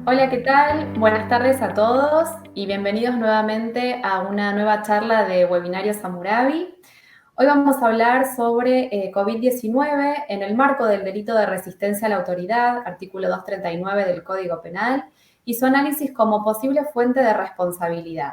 Hola, ¿qué tal? Buenas tardes a todos y bienvenidos nuevamente a una nueva charla de Webinarios Hammurabi. Hoy vamos a hablar sobre COVID-19 en el marco del delito de resistencia a la autoridad, artículo 239 del Código Penal, y su análisis como posible fuente de responsabilidad.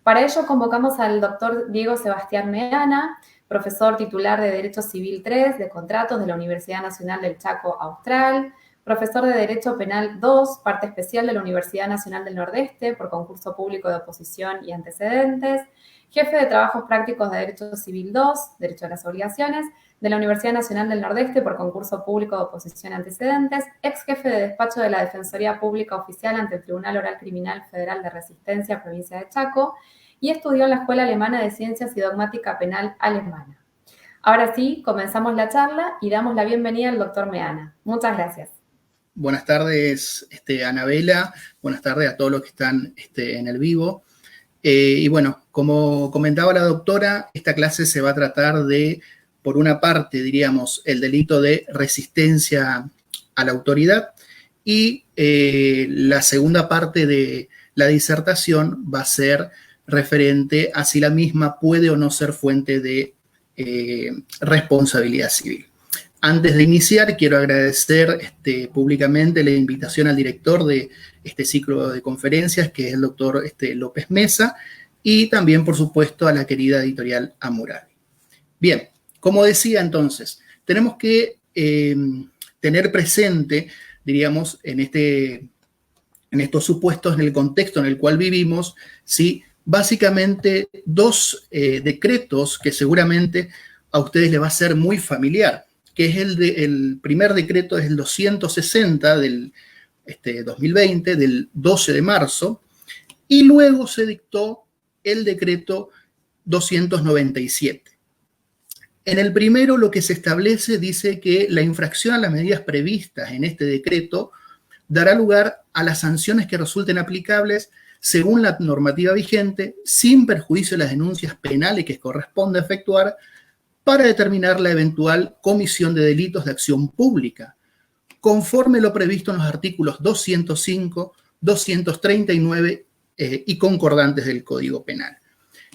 Para ello convocamos al doctor Diego Sebastián Meana, profesor titular de Derecho Civil 3 de Contratos de la Universidad Nacional del Chaco Austral, profesor de Derecho Penal 2, parte especial de la Universidad Nacional del Nordeste por concurso público de oposición y antecedentes, jefe de trabajos prácticos de Derecho Civil 2, Derecho a las Obligaciones, de la Universidad Nacional del Nordeste por concurso público de oposición y antecedentes, ex jefe de despacho de la Defensoría Pública Oficial ante el Tribunal Oral Criminal Federal de Resistencia, provincia de Chaco, y estudió en la Escuela Alemana de Ciencias y Dogmática Penal Alemana. Ahora sí, comenzamos la charla y damos la bienvenida al doctor Meana. Muchas gracias. Buenas tardes, Anabela. Buenas tardes a todos los que están en el vivo. Y bueno, como comentaba la doctora, esta clase se va a tratar de, por una parte, diríamos, el delito de resistencia a la autoridad y la segunda parte de la disertación va a ser referente a si la misma puede o no ser fuente de responsabilidad civil. Antes de iniciar, quiero agradecer públicamente la invitación al director de este ciclo de conferencias, que es el doctor López Mesa, y también, por supuesto, a la querida editorial Hammurabi. Bien, como decía entonces, tenemos que tener presente, diríamos, en estos supuestos, en el contexto en el cual vivimos, ¿sí? Básicamente dos decretos que seguramente a ustedes les va a ser muy familiar, que es el primer decreto, es el 260 del 2020, del 12 de marzo, y luego se dictó el decreto 297. En el primero lo que se establece dice que la infracción a las medidas previstas en este decreto dará lugar a las sanciones que resulten aplicables según la normativa vigente, sin perjuicio de las denuncias penales que corresponde efectuar, para determinar la eventual comisión de delitos de acción pública, conforme lo previsto en los artículos 205, 239 y concordantes del Código Penal.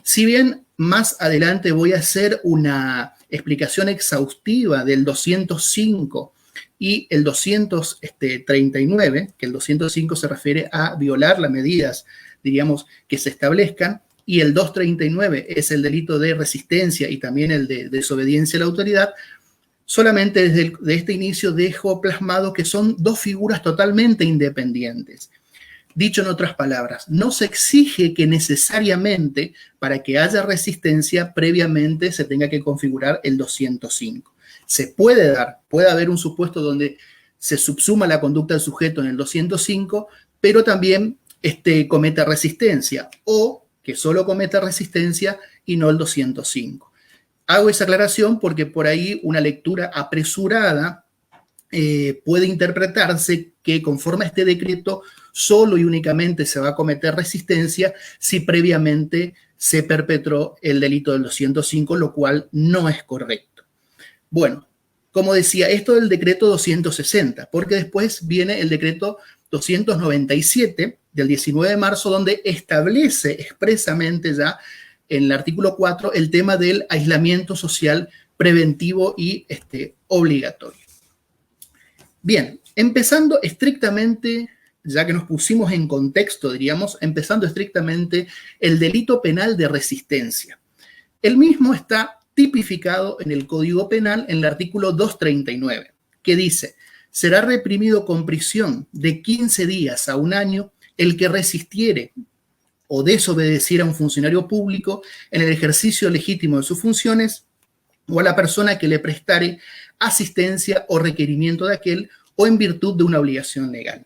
Si bien más adelante voy a hacer una explicación exhaustiva del 205 y el 239, que el 205 se refiere a violar las medidas, diríamos, que se establezcan, y el 239 es el delito de resistencia y también el de desobediencia a la autoridad, solamente desde este inicio dejo plasmado que son dos figuras totalmente independientes. Dicho en otras palabras, no se exige que necesariamente para que haya resistencia previamente se tenga que configurar el 205. Se puede haber un supuesto donde se subsuma la conducta del sujeto en el 205, pero también cometa resistencia, o que solo cometa resistencia y no el 205. Hago esa aclaración porque por ahí una lectura apresurada puede interpretarse que conforme a este decreto solo y únicamente se va a cometer resistencia si previamente se perpetró el delito del 205, lo cual no es correcto. Bueno, como decía, esto del decreto 260, porque después viene el decreto 297 del 19 de marzo, donde establece expresamente ya en el artículo 4 el tema del aislamiento social preventivo y obligatorio. Bien, empezando estrictamente, ya que nos pusimos en contexto, diríamos, empezando estrictamente el delito penal de resistencia. El mismo está tipificado en el Código Penal en el artículo 239, que dice: será reprimido con prisión de 15 días a un año el que resistiere o desobedeciera a un funcionario público en el ejercicio legítimo de sus funciones o a la persona que le prestare asistencia o requerimiento de aquel o en virtud de una obligación legal.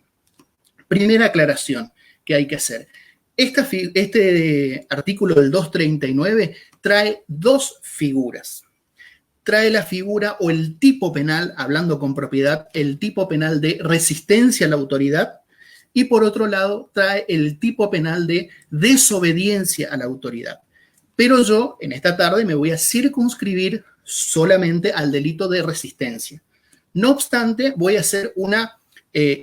Primera aclaración que hay que hacer. Este artículo del 239 trae dos figuras. Trae la figura o el tipo penal, hablando con propiedad, el tipo penal de resistencia a la autoridad, y por otro lado trae el tipo penal de desobediencia a la autoridad. Pero yo en esta tarde me voy a circunscribir solamente al delito de resistencia. No obstante, voy a hacer una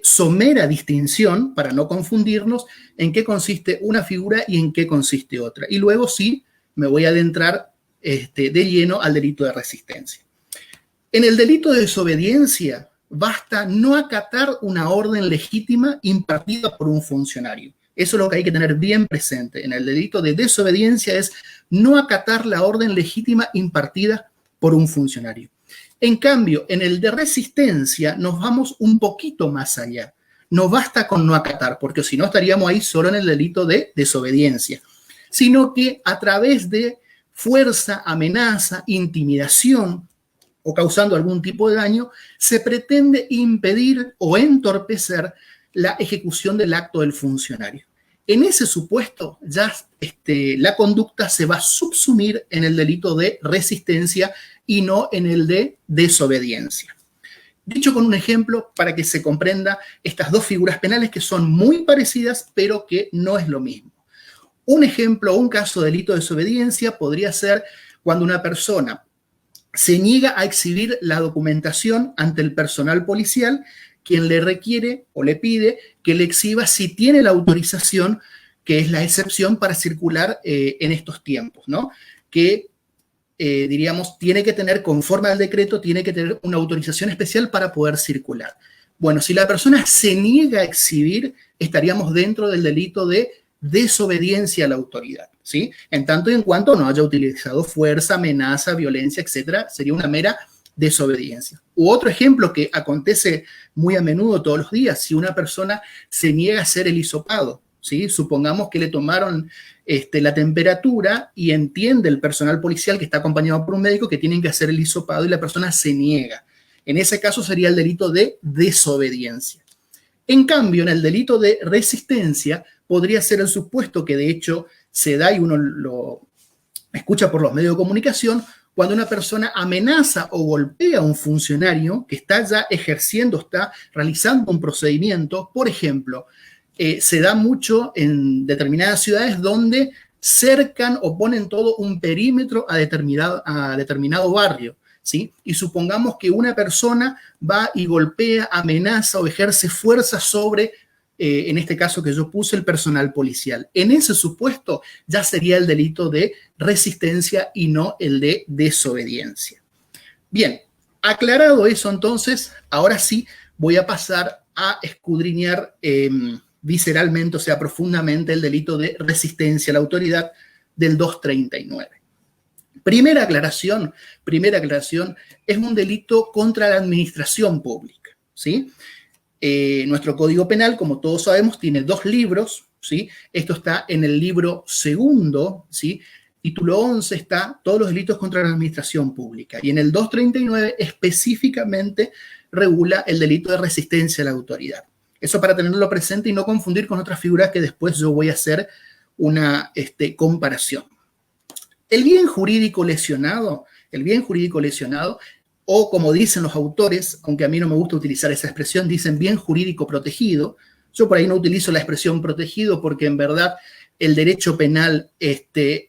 somera distinción, para no confundirnos, en qué consiste una figura y en qué consiste otra. Y luego sí me voy a adentrar de lleno al delito de resistencia. En el delito de desobediencia basta no acatar una orden legítima impartida por un funcionario. Eso es lo que hay que tener bien presente. En el delito de desobediencia es no acatar la orden legítima impartida por un funcionario. En cambio, en el de resistencia nos vamos un poquito más allá. No basta con no acatar, porque si no estaríamos ahí solo en el delito de desobediencia, sino que a través de fuerza, amenaza, intimidación o causando algún tipo de daño, se pretende impedir o entorpecer la ejecución del acto del funcionario. En ese supuesto, ya la conducta se va a subsumir en el delito de resistencia y no en el de desobediencia. Dicho con un ejemplo para que se comprenda estas dos figuras penales que son muy parecidas, pero que no es lo mismo. Un ejemplo, un caso de delito de desobediencia podría ser cuando una persona se niega a exhibir la documentación ante el personal policial, quien le requiere o le pide que le exhiba si tiene la autorización, que es la excepción para circular en estos tiempos, ¿no? Que diríamos, tiene que tener, conforme al decreto, tiene que tener una autorización especial para poder circular. Bueno, si la persona se niega a exhibir, estaríamos dentro del delito de desobediencia a la autoridad, ¿sí? En tanto y en cuanto no haya utilizado fuerza, amenaza, violencia, etcétera, sería una mera desobediencia. U otro ejemplo que acontece muy a menudo todos los días, si una persona se niega a hacer el hisopado, ¿sí? Supongamos que le tomaron la temperatura y entiende el personal policial que está acompañado por un médico que tienen que hacer el hisopado y la persona se niega. En ese caso sería el delito de desobediencia. En cambio, en el delito de resistencia podría ser el supuesto que de hecho se da y uno lo escucha por los medios de comunicación, cuando una persona amenaza o golpea a un funcionario que está ya ejerciendo, está realizando un procedimiento. Por ejemplo, se da mucho en determinadas ciudades donde cercan o ponen todo un perímetro a determinado barrio, ¿sí? Y supongamos que una persona va y golpea, amenaza o ejerce fuerza sobre, en este caso que yo puse, el personal policial. En ese supuesto ya sería el delito de resistencia y no el de desobediencia. Bien, aclarado eso entonces, ahora sí voy a pasar a escudriñar visceralmente, o sea, profundamente el delito de resistencia a la autoridad del 239. Primera aclaración, es un delito contra la administración pública, ¿sí? Nuestro Código Penal, como todos sabemos, tiene 2 libros, ¿sí? Esto está en el libro segundo, ¿sí? Título 11 está todos los delitos contra la administración pública. Y en el 239 específicamente regula el delito de resistencia a la autoridad. Eso para tenerlo presente y no confundir con otras figuras que después yo voy a hacer una comparación. El bien jurídico lesionado, o como dicen los autores, aunque a mí no me gusta utilizar esa expresión, dicen bien jurídico protegido. Yo por ahí no utilizo la expresión protegido porque en verdad el derecho penal,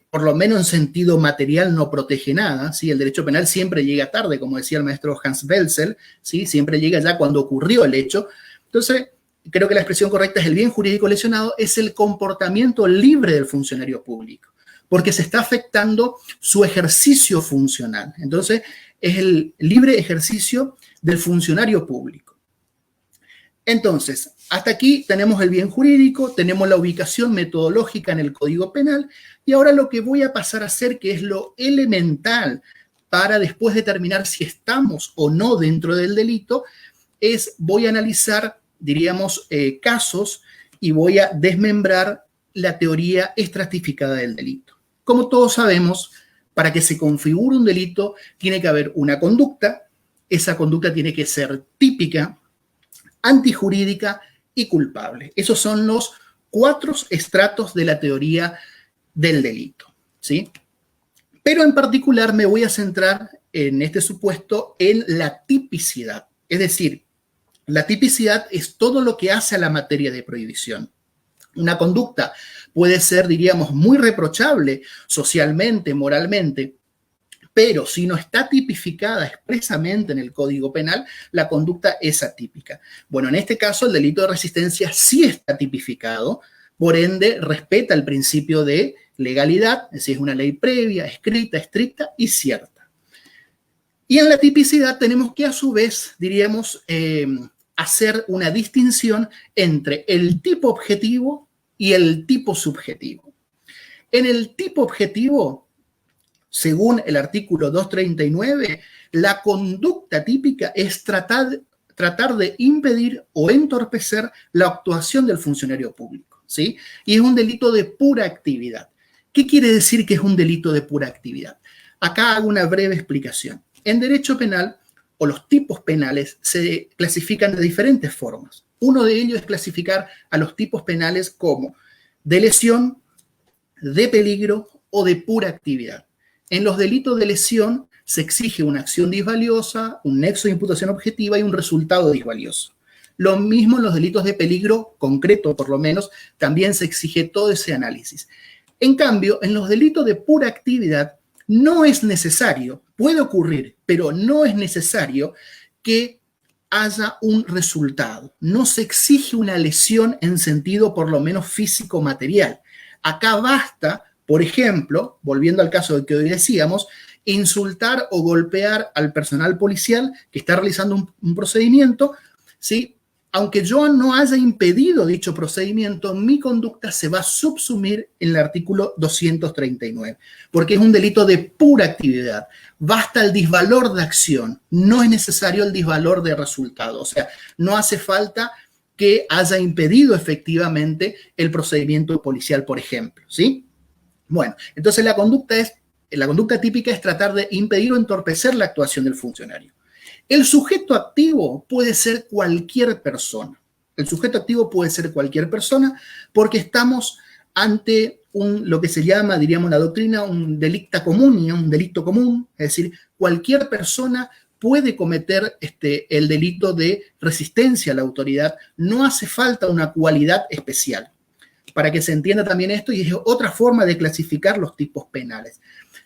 por lo menos en sentido material, no protege nada, ¿sí? El derecho penal siempre llega tarde, como decía el maestro Hans Welzel, ¿sí? Siempre llega ya cuando ocurrió el hecho. Entonces, creo que la expresión correcta es el bien jurídico lesionado, es el comportamiento libre del funcionario público, porque se está afectando su ejercicio funcional. Entonces, es el libre ejercicio del funcionario público. Entonces, hasta aquí tenemos el bien jurídico, tenemos la ubicación metodológica en el Código Penal, y ahora lo que voy a pasar a hacer, que es lo elemental para después determinar si estamos o no dentro del delito, es voy a analizar, diríamos, casos y voy a desmembrar la teoría estratificada del delito. Como todos sabemos, para que se configure un delito tiene que haber una conducta, esa conducta tiene que ser típica, antijurídica y culpable. Esos son los 4 estratos de la teoría del delito, ¿sí? Pero en particular me voy a centrar en este supuesto en la tipicidad. Es decir, la tipicidad es todo lo que hace a la materia de prohibición. Una conducta puede ser, diríamos, muy reprochable socialmente, moralmente, Pero si no está tipificada expresamente en el Código Penal, la conducta es atípica. Bueno, en este caso el delito de resistencia sí está tipificado, por ende respeta el principio de legalidad, es decir, es una ley previa, escrita, estricta y cierta. Y en la tipicidad tenemos que a su vez, diríamos, hacer una distinción entre el tipo objetivo y el tipo subjetivo. En el tipo objetivo, según el artículo 239, la conducta típica es tratar de impedir o entorpecer la actuación del funcionario público, ¿sí? Y es un delito de pura actividad. ¿Qué quiere decir que es un delito de pura actividad? Acá hago una breve explicación. En derecho penal, o los tipos penales, se clasifican de diferentes formas. Uno de ellos es clasificar a los tipos penales como de lesión, de peligro o de pura actividad. En los delitos de lesión se exige una acción disvaliosa, un nexo de imputación objetiva y un resultado disvalioso. Lo mismo en los delitos de peligro concreto, por lo menos, también se exige todo ese análisis. En cambio, en los delitos de pura actividad no es necesario, puede ocurrir, pero no es necesario que haya un resultado. No se exige una lesión en sentido por lo menos físico-material. Acá basta, por ejemplo, volviendo al caso que hoy decíamos, insultar o golpear al personal policial que está realizando un procedimiento, ¿sí? Aunque yo no haya impedido dicho procedimiento, mi conducta se va a subsumir en el artículo 239, porque es un delito de pura actividad. Basta el disvalor de acción, no es necesario el disvalor de resultado. O sea, no hace falta que haya impedido efectivamente el procedimiento policial, por ejemplo, ¿sí? Bueno, entonces la conducta típica es tratar de impedir o entorpecer la actuación del funcionario. El sujeto activo puede ser cualquier persona. El sujeto activo puede ser cualquier persona porque estamos ante lo que se llama, diríamos la doctrina, un delicto común, es decir, cualquier persona puede cometer el delito de resistencia a la autoridad. No hace falta una cualidad especial. Para que se entienda también esto, y es otra forma de clasificar los tipos penales.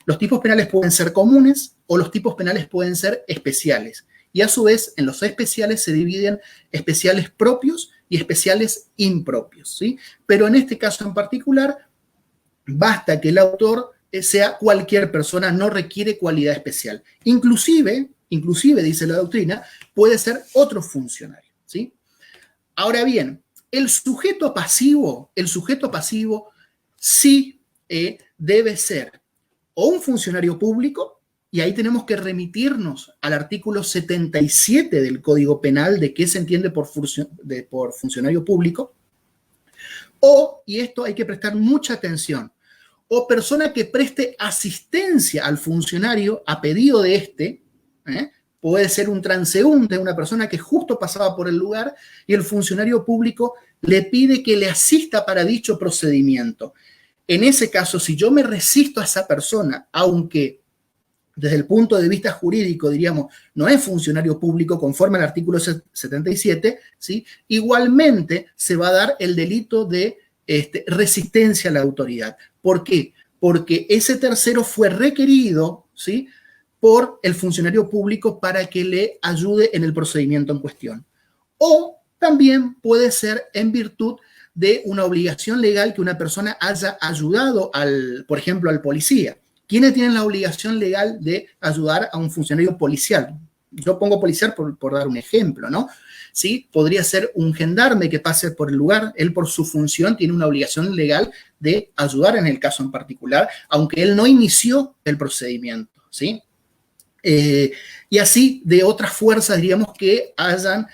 Los tipos penales pueden ser comunes o los tipos penales pueden ser especiales. Y a su vez, en los especiales se dividen especiales propios y especiales impropios, ¿sí? Pero en este caso en particular, basta que el autor sea cualquier persona, no requiere cualidad especial. Inclusive, dice la doctrina, puede ser otro funcionario, ¿sí? Ahora bien, el sujeto pasivo sí debe ser o un funcionario público, y ahí tenemos que remitirnos al artículo 77 del Código Penal de qué se entiende por funcionario público, o, y esto hay que prestar mucha atención, o persona que preste asistencia al funcionario a pedido de puede ser un transeúnte, una persona que justo pasaba por el lugar y el funcionario público le pide que le asista para dicho procedimiento. En ese caso, si yo me resisto a esa persona, aunque desde el punto de vista jurídico, diríamos, no es funcionario público conforme al artículo 77, ¿sí? Igualmente se va a dar el delito de resistencia a la autoridad. ¿Por qué? Porque ese tercero fue requerido, ¿sí?, por el funcionario público para que le ayude en el procedimiento en cuestión. O también puede ser en virtud de una obligación legal que una persona haya ayudado, por ejemplo, al policía. ¿Quiénes tienen la obligación legal de ayudar a un funcionario policial? Yo pongo policial por dar un ejemplo, ¿no? ¿Sí? Podría ser un gendarme que pase por el lugar. Él, por su función, tiene una obligación legal de ayudar en el caso en particular, aunque él no inició el procedimiento, ¿sí? Y así de otras fuerzas, diríamos, que hayan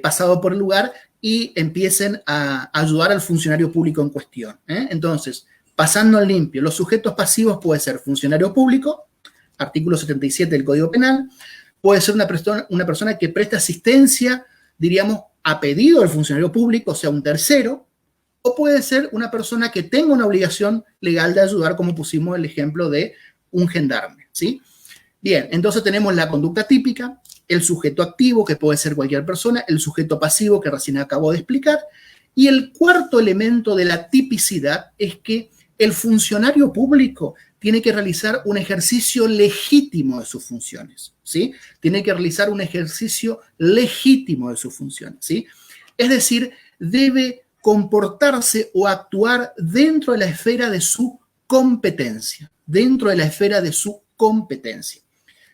pasado por el lugar y empiecen a ayudar al funcionario público en cuestión. Entonces, pasando al limpio, los sujetos pasivos puede ser funcionario público, artículo 77 del Código Penal, puede ser una persona que presta asistencia, diríamos, a pedido del funcionario público, o sea, un tercero, o puede ser una persona que tenga una obligación legal de ayudar, como pusimos el ejemplo de un gendarme, ¿sí? Bien, entonces tenemos la conducta típica, el sujeto activo, que puede ser cualquier persona, el sujeto pasivo, que recién acabo de explicar, y el cuarto elemento de la tipicidad es que el funcionario público tiene que realizar un ejercicio legítimo de sus funciones, ¿sí? Tiene que realizar un ejercicio legítimo de sus funciones, ¿sí? Es decir, debe comportarse o actuar dentro de la esfera de su competencia, dentro de la esfera de su competencia.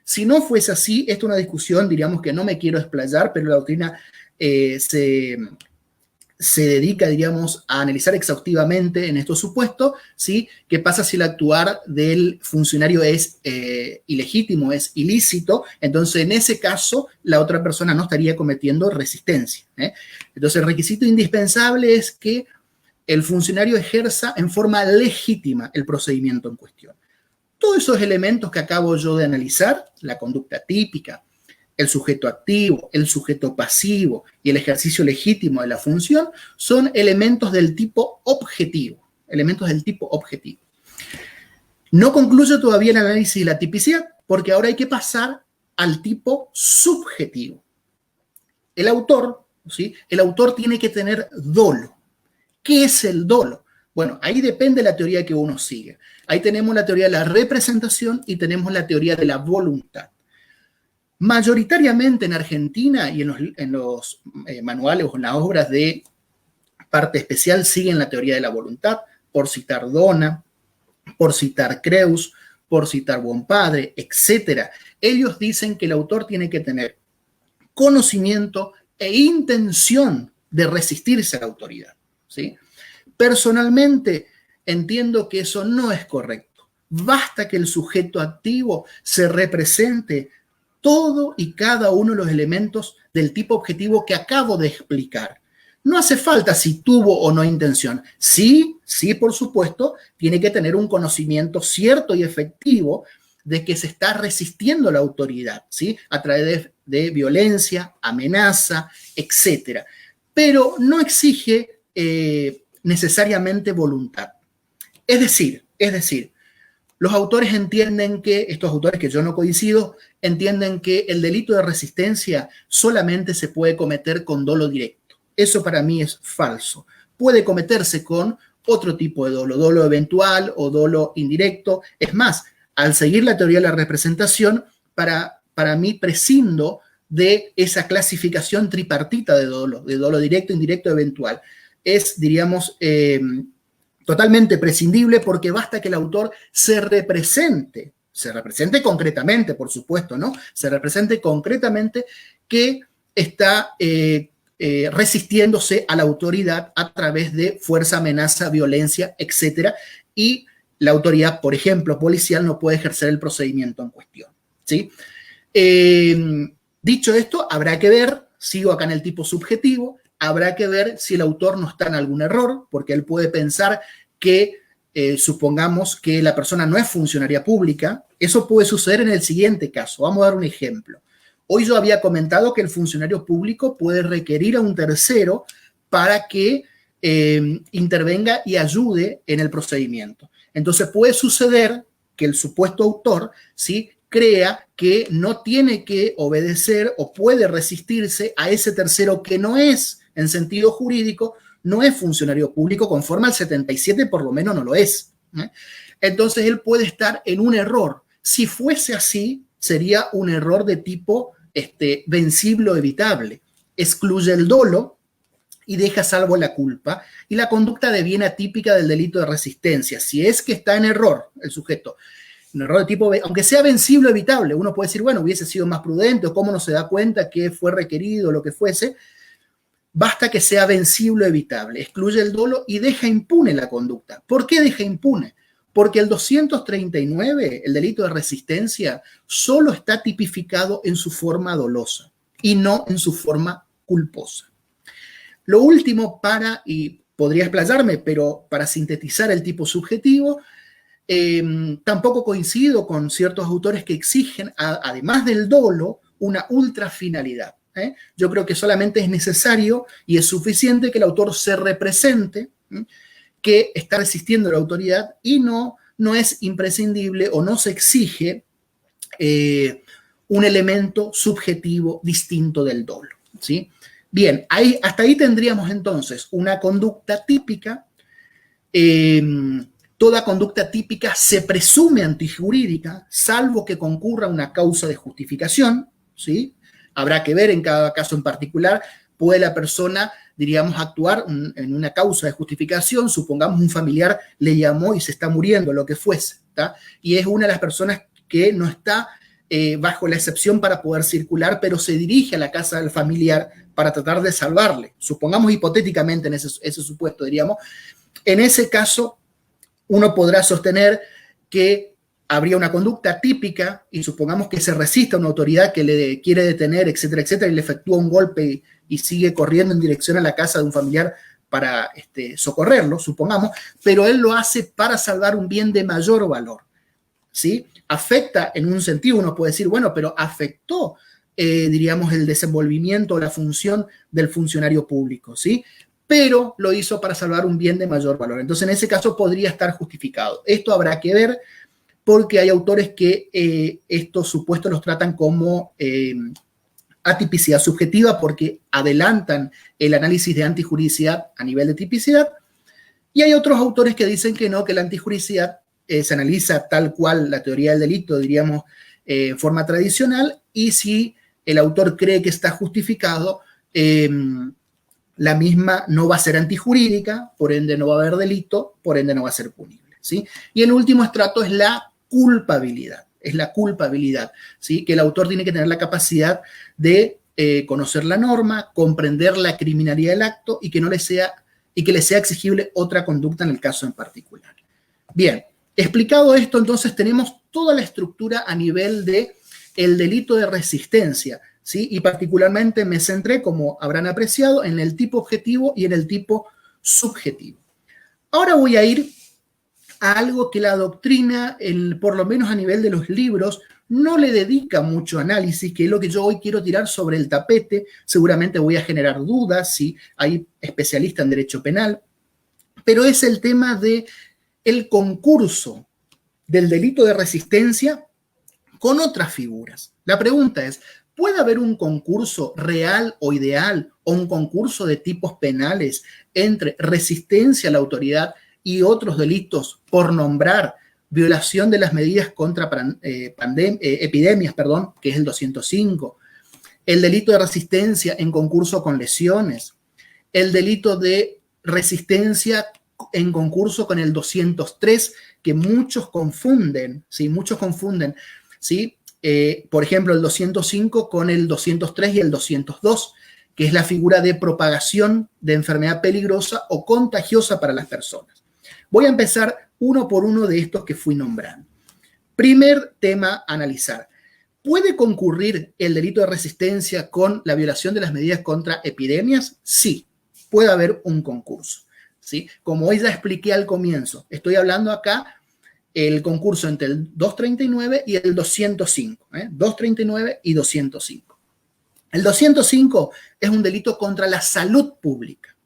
Si no fuese así, esta es una discusión, diríamos que no me quiero explayar, pero la doctrina se dedica, diríamos, a analizar exhaustivamente en estos supuestos, ¿sí? ¿Qué pasa si el actuar del funcionario es ilegítimo, es ilícito? Entonces, en ese caso, la otra persona no estaría cometiendo resistencia, ¿eh? Entonces, el requisito indispensable es que el funcionario ejerza en forma legítima el procedimiento en cuestión. Todos esos elementos que acabo yo de analizar, la conducta típica, el sujeto activo, el sujeto pasivo y el ejercicio legítimo de la función, son elementos del tipo objetivo, elementos del tipo objetivo. No concluye todavía el análisis de la tipicidad, porque ahora hay que pasar al tipo subjetivo. El autor, ¿sí? El autor tiene que tener dolo. ¿Qué es el dolo? Bueno, ahí depende de la teoría que uno sigue. Ahí tenemos la teoría de la representación y tenemos la teoría de la voluntad. Mayoritariamente en Argentina y en los manuales o en las obras de parte especial siguen la teoría de la voluntad, por citar Dona, por citar Creus, por citar Buonpadre, etc. Ellos dicen que el autor tiene que tener conocimiento e intención de resistirse a la autoridad, ¿sí? Personalmente entiendo que eso no es correcto. Basta que el sujeto activo se represente todo y cada uno de los elementos del tipo objetivo que acabo de explicar. No hace falta si tuvo o no intención. Sí, por supuesto, tiene que tener un conocimiento cierto y efectivo de que se está resistiendo a la autoridad, ¿sí? A través de violencia, amenaza, etc. Pero no exige necesariamente voluntad. Es decir, los autores entienden que, estos autores que yo no coincido, entienden que el delito de resistencia solamente se puede cometer con dolo directo. Eso para mí es falso. Puede cometerse con otro tipo de dolo, dolo eventual o dolo indirecto. Es más, al seguir la teoría de la representación, para mí prescindo de esa clasificación tripartita de dolo directo, indirecto, eventual. Es, diríamos, totalmente prescindible porque basta que el autor se represente concretamente, por supuesto, ¿no? Se represente concretamente que está resistiéndose a la autoridad a través de fuerza, amenaza, violencia, etc. Y la autoridad, por ejemplo, policial, no puede ejercer el procedimiento en cuestión, ¿sí? Dicho esto, habrá que ver, sigo acá en el tipo subjetivo, habrá que ver si el autor no está en algún error, porque él puede pensar que, supongamos que la persona no es funcionaria pública. Eso puede suceder en el siguiente caso. Vamos a dar un ejemplo. Hoy yo había comentado que el funcionario público puede requerir a un tercero para que intervenga y ayude en el procedimiento. Entonces puede suceder que el supuesto autor, ¿sí?, crea que no tiene que obedecer o puede resistirse a ese tercero que no es, en sentido jurídico, no es funcionario público, conforme al 77 por lo menos no lo es, ¿eh? Entonces él puede estar en un error. Si fuese así, sería un error de tipo vencible o evitable. Excluye el dolo y deja salvo la culpa y la conducta deviene atípica del delito de resistencia. Si es que está en error el sujeto, un error de tipo, aunque sea vencible o evitable, uno puede decir, bueno, hubiese sido más prudente o cómo no se da cuenta que fue requerido o lo que fuese. Basta que sea vencible o evitable, excluye el dolo y deja impune la conducta. ¿Por qué deja impune? Porque el 239, el delito de resistencia, solo está tipificado en su forma dolosa y no en su forma culposa. Lo último y podría explayarme, pero para sintetizar el tipo subjetivo, tampoco coincido con ciertos autores que exigen, además del dolo, una ultrafinalidad. Yo creo que solamente es necesario y es suficiente que el autor se represente, que está resistiendo a la autoridad y no es imprescindible o no se exige un elemento subjetivo distinto del dolo, ¿sí? Bien, hasta ahí tendríamos entonces una conducta típica Toda conducta típica se presume antijurídica, salvo que concurra una causa de justificación, ¿sí? Habrá que ver en cada caso en particular, puede la persona, diríamos, actuar en una causa de justificación, supongamos un familiar le llamó y se está muriendo, lo que fuese, ¿tá? Y es una de las personas que no está bajo la excepción para poder circular, pero se dirige a la casa del familiar para tratar de salvarle. Supongamos hipotéticamente en ese supuesto, diríamos, en ese caso uno podrá sostener que habría una conducta típica y supongamos que se resiste a una autoridad que le quiere detener, etcétera, etcétera, y le efectúa un golpe y sigue corriendo en dirección a la casa de un familiar para socorrerlo, supongamos, pero él lo hace para salvar un bien de mayor valor, ¿sí? Afecta en un sentido, uno puede decir, bueno, pero afectó, diríamos, el desenvolvimiento o la función del funcionario público, ¿sí? Pero lo hizo para salvar un bien de mayor valor. Entonces, en ese caso podría estar justificado. Esto habrá que ver porque hay autores que estos supuestos los tratan como atipicidad subjetiva porque adelantan el análisis de antijuridicidad a nivel de tipicidad, y hay otros autores que dicen que no, que la antijuridicidad se analiza tal cual la teoría del delito, diríamos, forma tradicional, y si el autor cree que está justificado, la misma no va a ser antijurídica, por ende no va a haber delito, por ende no va a ser punible, ¿sí? Y el último estrato es la culpabilidad, ¿sí? Que el autor tiene que tener la capacidad de conocer la norma, comprender la criminalidad del acto y que le sea exigible otra conducta en el caso en particular. Bien, explicado esto, entonces tenemos toda la estructura a nivel de el delito de resistencia, ¿sí? Y particularmente me centré, como habrán apreciado, en el tipo objetivo y en el tipo subjetivo. Ahora voy a ir a algo que la doctrina, por lo menos a nivel de los libros, no le dedica mucho análisis, que es lo que yo hoy quiero tirar sobre el tapete. Seguramente voy a generar dudas si hay especialistas en derecho penal, pero es el tema de el concurso del delito de resistencia con otras figuras. La pregunta es, ¿puede haber un concurso real o ideal o un concurso de tipos penales entre resistencia a la autoridad y otros delitos, por nombrar violación de las medidas contra epidemias, que es el 205, el delito de resistencia en concurso con lesiones, el delito de resistencia en concurso con el 203, que muchos confunden, ¿sí? ¿Sí? Por ejemplo, el 205 con el 203 y el 202, que es la figura de propagación de enfermedad peligrosa o contagiosa para las personas. Voy a empezar uno por uno de estos que fui nombrando. Primer tema a analizar. ¿Puede concurrir el delito de resistencia con la violación de las medidas contra epidemias? Sí, puede haber un concurso, ¿sí? Como hoy ya expliqué al comienzo, estoy hablando acá el concurso entre el 239 y el 205, 239 y 205. El 205 es un delito contra la salud pública,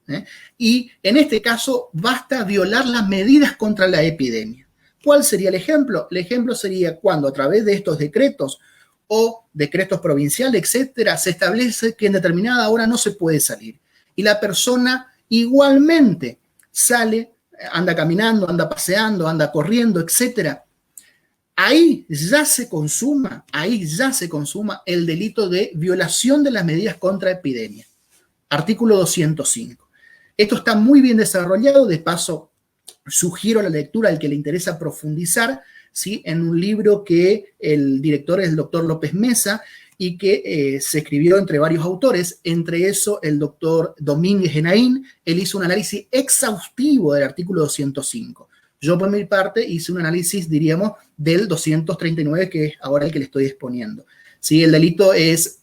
y en este caso basta violar las medidas contra la epidemia. ¿Cuál sería el ejemplo? El ejemplo sería cuando a través de estos decretos o decretos provinciales, etcétera, se establece que en determinada hora no se puede salir y la persona igualmente sale, anda caminando, anda paseando, anda corriendo, etcétera. Ahí ya se consuma el delito de violación de las medidas contra epidemia. Artículo 205. Esto está muy bien desarrollado, de paso sugiero la lectura al que le interesa profundizar, ¿sí? En un libro que el director es el doctor López Mesa y que se escribió entre varios autores, entre eso el doctor Domínguez Enaín. Él hizo un análisis exhaustivo del artículo 205. Yo por mi parte hice un análisis, diríamos, del 239, que es ahora el que le estoy exponiendo. ¿Sí? El delito es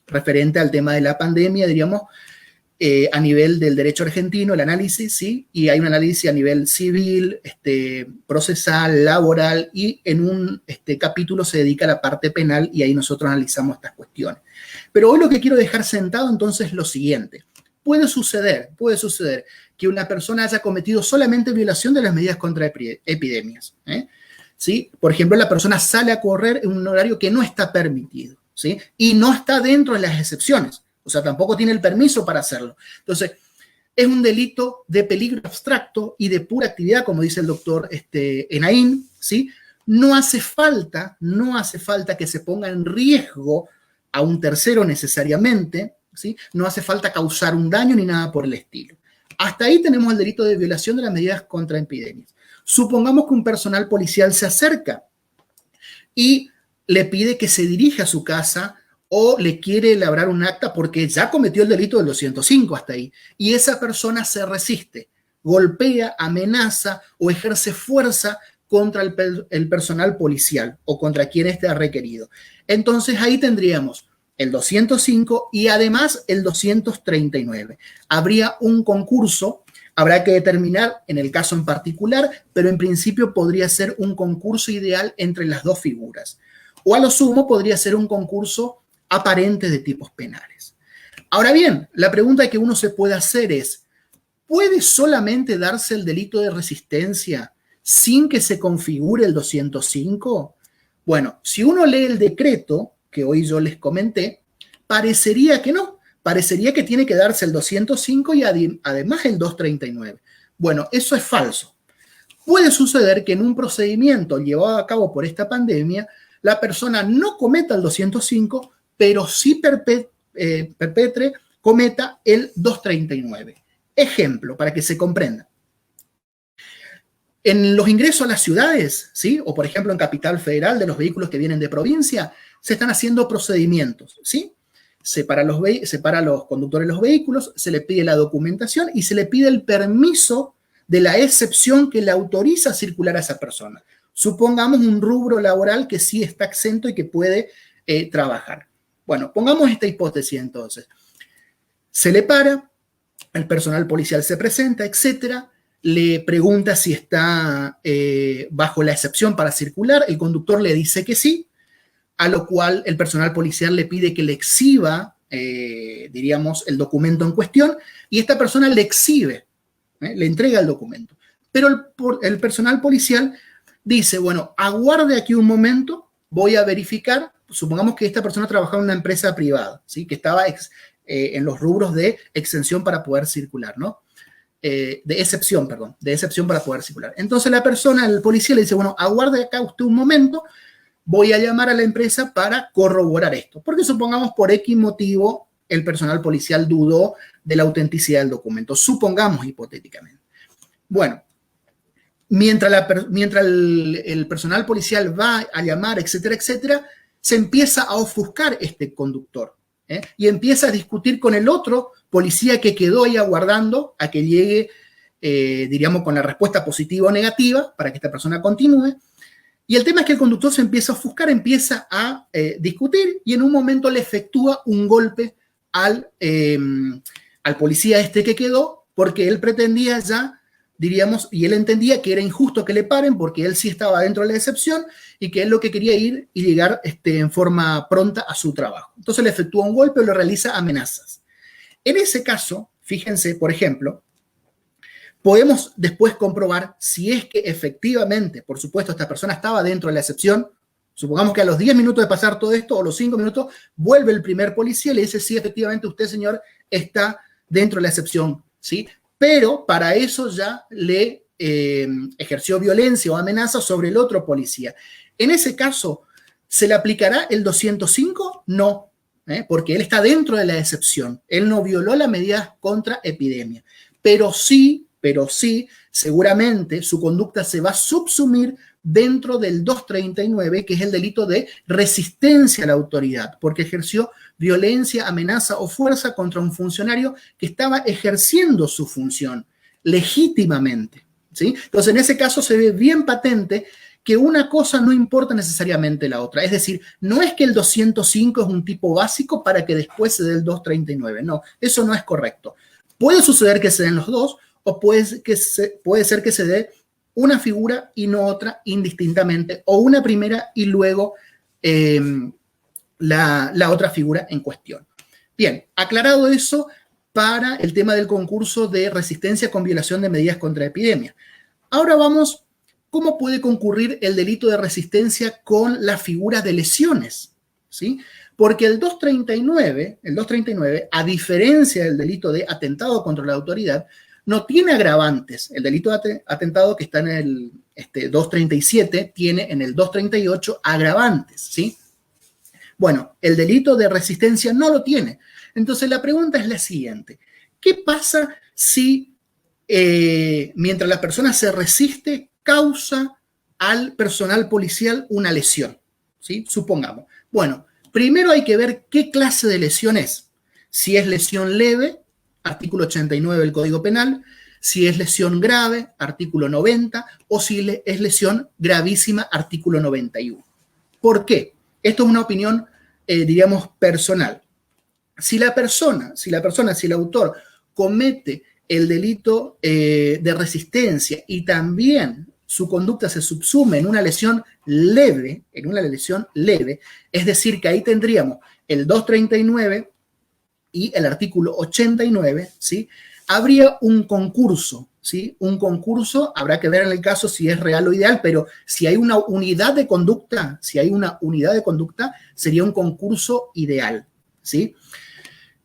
referente al tema de la pandemia, diríamos, a nivel del derecho argentino, el análisis, ¿sí? Y hay un análisis a nivel civil, procesal, laboral, y en un capítulo se dedica a la parte penal y ahí nosotros analizamos estas cuestiones. Pero hoy lo que quiero dejar sentado entonces es lo siguiente. Puede suceder que una persona haya cometido solamente violación de las medidas contra epidemias, ¿sí? Por ejemplo, la persona sale a correr en un horario que no está permitido, ¿sí? Y no está dentro de las excepciones. O sea, tampoco tiene el permiso para hacerlo. Entonces, es un delito de peligro abstracto y de pura actividad, como dice el doctor Enaín, ¿sí? No hace falta que se ponga en riesgo a un tercero necesariamente, ¿sí? No hace falta causar un daño ni nada por el estilo. Hasta ahí tenemos el delito de violación de las medidas contra epidemias. Supongamos que un personal policial se acerca y le pide que se dirija a su casa o le quiere elaborar un acta porque ya cometió el delito del 205 hasta ahí, y esa persona se resiste, golpea, amenaza o ejerce fuerza contra el personal policial o contra quien esté requerido. Entonces ahí tendríamos el 205 y además el 239. Habría un concurso, habrá que determinar en el caso en particular, pero en principio podría ser un concurso ideal entre las dos figuras. O a lo sumo podría ser un concurso aparente de tipos penales. Ahora bien, la pregunta que uno se puede hacer es, ¿puede solamente darse el delito de resistencia sin que se configure el 205? Bueno, si uno lee el decreto que hoy yo les comenté, parecería que no. Parecería que tiene que darse el 205 y además el 239. Bueno, eso es falso. Puede suceder que en un procedimiento llevado a cabo por esta pandemia, la persona no cometa el 205, pero sí cometa el 239. Ejemplo, para que se comprenda. En los ingresos a las ciudades, ¿sí? O por ejemplo en Capital Federal, de los vehículos que vienen de provincia, se están haciendo procedimientos, ¿sí? Se para los conductores de los vehículos, se le pide la documentación y se le pide el permiso de la excepción que le autoriza a circular a esa persona. Supongamos un rubro laboral que sí está exento y que puede trabajar. Bueno, pongamos esta hipótesis entonces. Se le para, el personal policial se presenta, etcétera, le pregunta si está bajo la excepción para circular, el conductor le dice que sí, a lo cual el personal policial le pide que le exhiba, diríamos, el documento en cuestión, y esta persona le exhibe, le entrega el documento. Pero el personal policial dice, bueno, aguarde aquí un momento, voy a verificar, supongamos que esta persona trabajaba en una empresa privada, ¿sí? Que estaba en los rubros de exención para poder circular, ¿no? De excepción para poder circular. Entonces la persona, el policía le dice, bueno, aguarde acá usted un momento, voy a llamar a la empresa para corroborar esto. Porque supongamos por X motivo el personal policial dudó de la autenticidad del documento. Supongamos hipotéticamente. Bueno, mientras el personal policial va a llamar, etcétera, etcétera, se empieza a ofuscar este conductor, y empieza a discutir con el otro policía que quedó ahí aguardando a que llegue, diríamos, con la respuesta positiva o negativa para que esta persona continúe. Y el tema es que el conductor se empieza a ofuscar, empieza a discutir y en un momento le efectúa un golpe al policía que quedó, porque él pretendía ya, diríamos, y él entendía que era injusto que le paren porque él sí estaba dentro de la excepción y que él lo que quería ir y llegar en forma pronta a su trabajo. Entonces le efectúa un golpe o le realiza amenazas. En ese caso, fíjense, por ejemplo, podemos después comprobar si es que efectivamente, por supuesto, esta persona estaba dentro de la excepción. Supongamos que a los 10 minutos de pasar todo esto o los 5 minutos, vuelve el primer policía y le dice, sí, efectivamente, usted, señor, está dentro de la excepción, ¿sí? Pero para eso ya le ejerció violencia o amenaza sobre el otro policía. En ese caso, ¿se le aplicará el 205? No, porque él está dentro de la excepción. Él no violó la medida contra epidemia. Pero sí, seguramente su conducta se va a subsumir dentro del 239, que es el delito de resistencia a la autoridad, porque ejerció violencia, amenaza o fuerza contra un funcionario que estaba ejerciendo su función legítimamente, ¿sí? Entonces, en ese caso se ve bien patente que una cosa no importa necesariamente la otra. Es decir, no es que el 205 es un tipo básico para que después se dé el 239. No, eso no es correcto. Puede suceder que se den los dos, o puede ser que se dé una figura y no otra indistintamente, o una primera y luego la otra figura en cuestión. Bien, aclarado eso para el tema del concurso de resistencia con violación de medidas contra epidemia. Ahora vamos, ¿cómo puede concurrir el delito de resistencia con la figura de lesiones? ¿sí? Porque el 239, a diferencia del delito de atentado contra la autoridad, no tiene agravantes. El delito de atentado que está en el 237 tiene en el 238 agravantes, ¿sí? Bueno, el delito de resistencia no lo tiene. Entonces la pregunta es la siguiente. ¿Qué pasa si mientras la persona se resiste causa al personal policial una lesión? ¿Sí? Supongamos. Bueno, primero hay que ver qué clase de lesión es. Si es lesión leve, artículo 89 del Código Penal, si es lesión grave, artículo 90, o si es lesión gravísima, artículo 91. ¿Por qué? Esto es una opinión, diríamos, personal. Si el autor comete el delito de resistencia y también su conducta se subsume en una lesión leve, es decir, que ahí tendríamos el 239 y el artículo 89, ¿sí? Habría un concurso, ¿sí? Un concurso, habrá que ver en el caso si es real o ideal, pero si hay una unidad de conducta, sería un concurso ideal, ¿sí?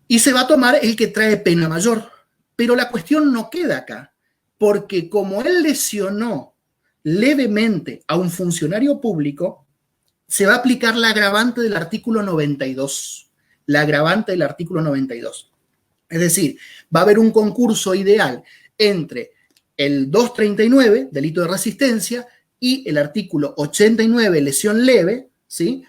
Y se va a tomar el que trae pena mayor. Pero la cuestión no queda acá, porque como él lesionó levemente a un funcionario público, se va a aplicar la agravante del artículo 92. La agravante del artículo 92. Es decir, va a haber un concurso ideal entre el 239, delito de resistencia, y el artículo 89, lesión leve, ¿sí?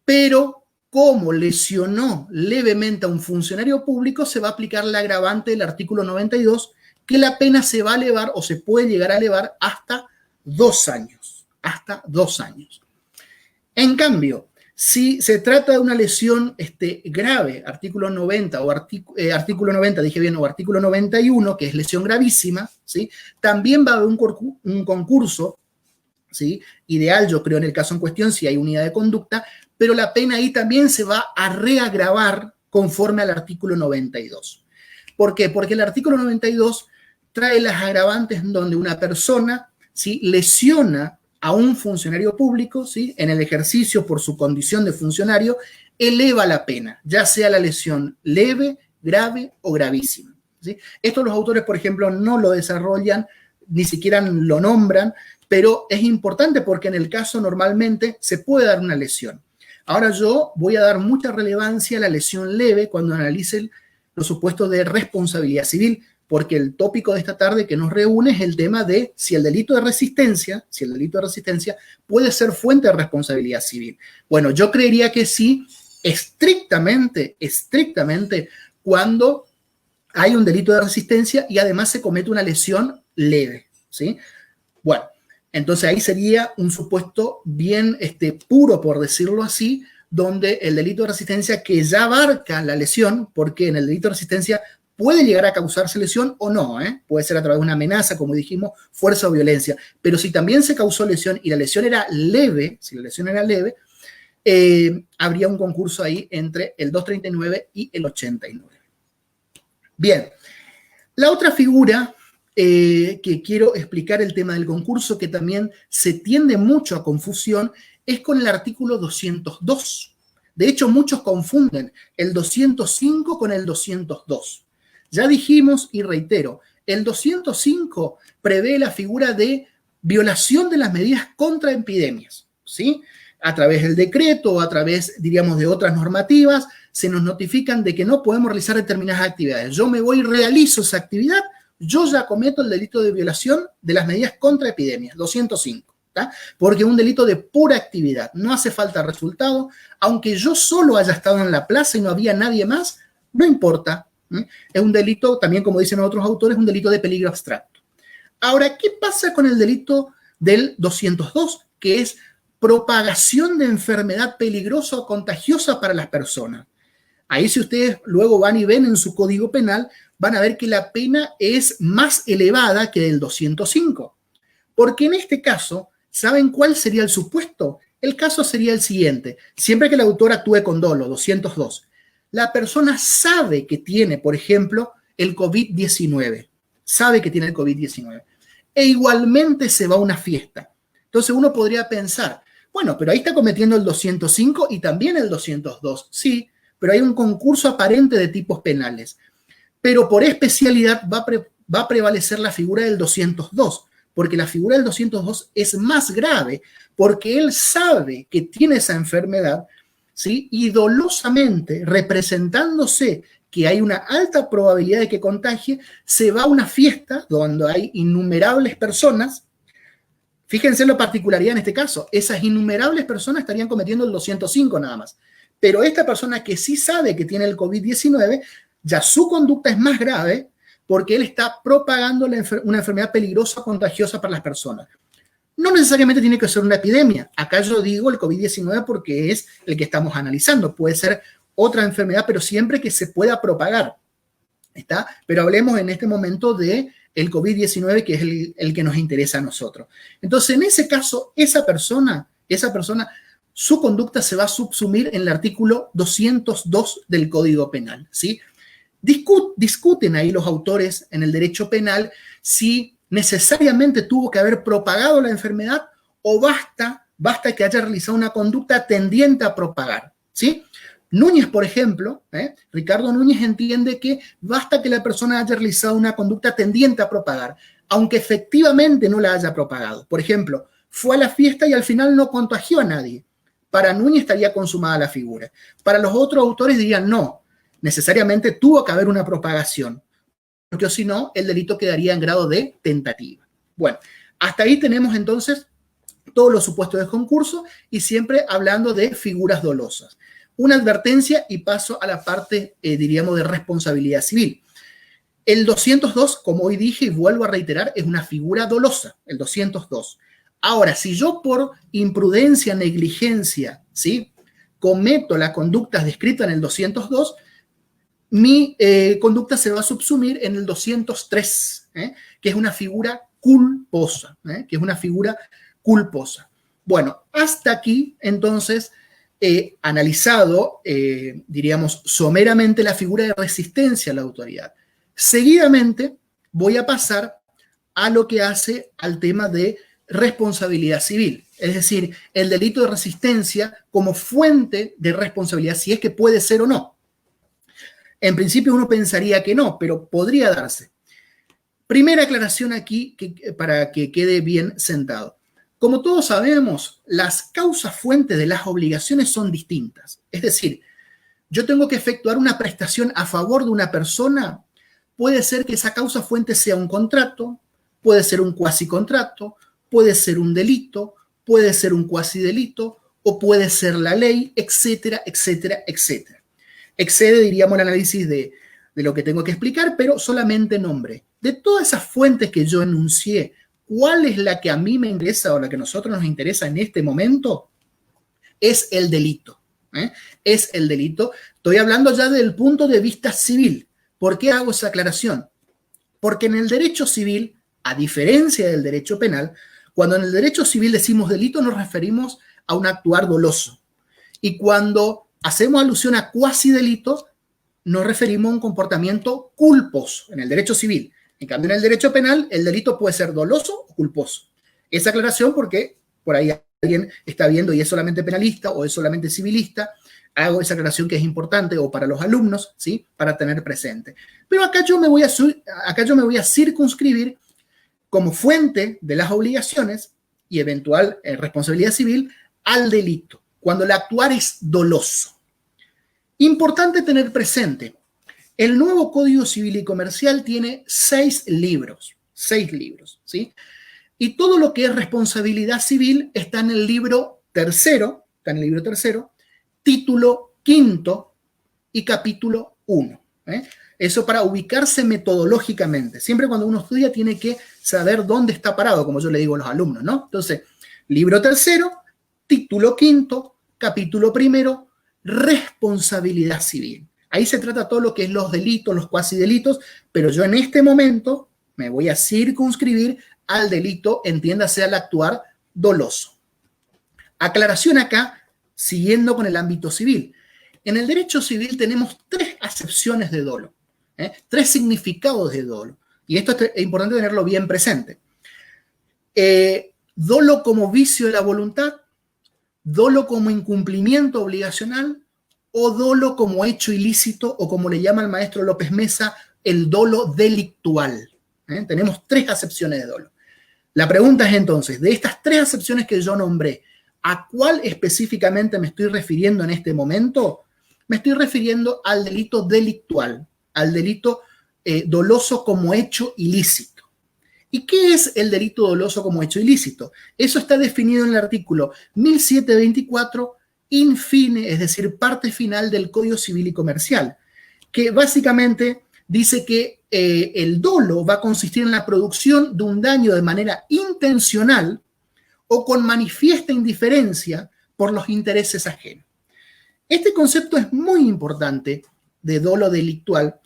Pero como lesionó levemente a un funcionario público, se va a aplicar la agravante del artículo 92, que la pena se va a elevar o se puede llegar a elevar hasta 2 años. Hasta 2 años. En cambio, si se trata de una lesión grave, artículo 90 o artículo 90, dije bien, o artículo 91, que es lesión gravísima, ¿sí? También va a haber un concurso, ¿sí? Ideal, yo creo, en el caso en cuestión, si hay unidad de conducta, pero la pena ahí también se va a reagravar conforme al artículo 92. ¿Por qué? Porque el artículo 92 trae las agravantes donde una persona, ¿sí?, lesiona a un funcionario público, ¿sí?, en el ejercicio por su condición de funcionario, eleva la pena, ya sea la lesión leve, grave o gravísima, ¿sí? Esto los autores, por ejemplo, no lo desarrollan, ni siquiera lo nombran, pero es importante porque en el caso normalmente se puede dar una lesión. Ahora yo voy a dar mucha relevancia a la lesión leve cuando analice los supuestos de responsabilidad civil, porque el tópico de esta tarde que nos reúne es el tema de si el delito de resistencia puede ser fuente de responsabilidad civil. Bueno, yo creería que sí, estrictamente, cuando hay un delito de resistencia y además se comete una lesión leve, ¿sí? Bueno, entonces ahí sería un supuesto bien puro, por decirlo así, donde el delito de resistencia que ya abarca la lesión, porque en el delito de resistencia puede llegar a causarse lesión o no, puede ser a través de una amenaza, como dijimos, fuerza o violencia, pero si también se causó lesión y la lesión era leve, habría un concurso ahí entre el 239 y el 89. Bien, la otra figura que quiero explicar el tema del concurso, que también se tiende mucho a confusión, es con el artículo 202. De hecho, muchos confunden el 205 con el 202. Ya dijimos y reitero, el 205 prevé la figura de violación de las medidas contra epidemias, ¿sí? A través del decreto o a través, diríamos, de otras normativas, se nos notifican de que no podemos realizar determinadas actividades. Yo me voy y realizo esa actividad, yo ya cometo el delito de violación de las medidas contra epidemias, 205, ¿tá? Porque es un delito de pura actividad, no hace falta resultado, aunque yo solo haya estado en la plaza y no había nadie más, no importa. Es un delito, también como dicen otros autores, un delito de peligro abstracto. Ahora, ¿qué pasa con el delito del 202? Que es propagación de enfermedad peligrosa o contagiosa para las personas. Ahí, si ustedes luego van y ven en su código penal, van a ver que la pena es más elevada que del 205. Porque en este caso, ¿saben cuál sería el supuesto? El caso sería el siguiente. Siempre que el autor actúe con dolo, 202, la persona sabe que tiene, por ejemplo, el COVID-19. Sabe que tiene el COVID-19. E igualmente se va a una fiesta. Entonces uno podría pensar, Bueno, pero ahí está cometiendo el 205 y también el 202. Sí, pero hay un concurso aparente de tipos penales. Pero por especialidad va a prevalecer la figura del 202, porque la figura del 202 es más grave, porque él sabe que tiene esa enfermedad, ¿sí? Y dolosamente, representándose que hay una alta probabilidad de que contagie, se va a una fiesta donde hay innumerables personas. Fíjense la particularidad en este caso, esas innumerables personas estarían cometiendo el 205 nada más. Pero esta persona que sí sabe que tiene el COVID-19, ya su conducta es más grave porque él está propagando una enfermedad peligrosa, contagiosa para las personas. No necesariamente tiene que ser una epidemia. Acá yo digo el COVID-19 porque es el que estamos analizando. Puede ser otra enfermedad, pero siempre que se pueda propagar. ¿Está? Pero hablemos en este momento de el COVID-19, que es el que nos interesa a nosotros. Entonces, en ese caso, esa persona, su conducta se va a subsumir en el artículo 202 del Código Penal, ¿sí? Discuten ahí los autores en el derecho penal si necesariamente tuvo que haber propagado la enfermedad o basta que haya realizado una conducta tendiente a propagar, ¿sí? Núñez, por ejemplo, Ricardo Núñez entiende que basta que la persona haya realizado una conducta tendiente a propagar, aunque efectivamente no la haya propagado. Por ejemplo, fue a la fiesta y al final no contagió a nadie. Para Núñez estaría consumada la figura. Para los otros autores dirían no, necesariamente tuvo que haber una propagación, porque si no, el delito quedaría en grado de tentativa. Bueno, hasta ahí tenemos entonces todos los supuestos de concurso y siempre hablando de figuras dolosas. Una advertencia y paso a la parte, diríamos, de responsabilidad civil. El 202, como hoy dije y vuelvo a reiterar, es una figura dolosa, el 202. Ahora, si yo por imprudencia, negligencia, ¿sí?, cometo las conductas descritas en el 202, mi conducta se va a subsumir en el 203, que es una figura culposa, Bueno, hasta aquí, entonces, analizado, diríamos, someramente la figura de resistencia a la autoridad. Seguidamente voy a pasar a lo que hace al tema de responsabilidad civil, es decir, el delito de resistencia como fuente de responsabilidad, si es que puede ser o no. En principio uno pensaría que no, pero podría darse. Primera aclaración aquí para que quede bien sentado. Como todos sabemos, las causas fuentes de las obligaciones son distintas. Es decir, yo tengo que efectuar una prestación a favor de una persona. Puede ser que esa causa fuente sea un contrato, puede ser un cuasicontrato, puede ser un delito, puede ser un cuasidelito o puede ser la ley, etcétera, etcétera, etcétera. Excede, diríamos, el análisis de lo que tengo que explicar, pero solamente nombre. De todas esas fuentes que yo enuncié, ¿cuál es la que a mí me interesa o la que a nosotros nos interesa en este momento? Es el delito. Es el delito. Estoy hablando ya del punto de vista civil. ¿Por qué hago esa aclaración? Porque en el derecho civil, a diferencia del derecho penal, cuando en el derecho civil decimos delito nos referimos a un actuar doloso. Y cuando hacemos alusión a cuasidelito, nos referimos a un comportamiento culposo en el derecho civil. En cambio, en el derecho penal, el delito puede ser doloso o culposo. Esa aclaración porque por ahí alguien está viendo y es solamente penalista o es solamente civilista. Hago esa aclaración que es importante o para los alumnos, ¿sí?, para tener presente. Pero acá yo me voy a circunscribir como fuente de las obligaciones y eventual responsabilidad civil al delito, cuando el actuar es doloso. Importante tener presente, el nuevo Código Civil y Comercial tiene 6 libros, ¿sí? Y todo lo que es responsabilidad civil está en el libro tercero, título quinto y capítulo 1. Eso para ubicarse metodológicamente. Siempre cuando uno estudia tiene que saber dónde está parado, como yo le digo a los alumnos, ¿no? Entonces, libro tercero, título quinto, capítulo primero, responsabilidad civil. Ahí se trata todo lo que es los delitos, los cuasidelitos, pero yo en este momento me voy a circunscribir al delito, entiéndase al actuar doloso. Aclaración acá, siguiendo con el ámbito civil. En el derecho civil tenemos 3 acepciones de dolo, 3 significados de dolo. Y esto es importante tenerlo bien presente. Dolo como vicio de la voluntad, dolo como incumplimiento obligacional o dolo como hecho ilícito, o como le llama el maestro López Mesa, el dolo delictual. Tenemos 3 acepciones de dolo. La pregunta es entonces, de estas 3 acepciones que yo nombré, ¿a cuál específicamente me estoy refiriendo en este momento? Me estoy refiriendo al delito delictual, al delito doloso como hecho ilícito. ¿Y qué es el delito doloso como hecho ilícito? Eso está definido en el artículo 1724 infine, es decir, parte final del Código Civil y Comercial, que básicamente dice que el dolo va a consistir en la producción de un daño de manera intencional o con manifiesta indiferencia por los intereses ajenos. Este concepto es muy importante de dolo delictual,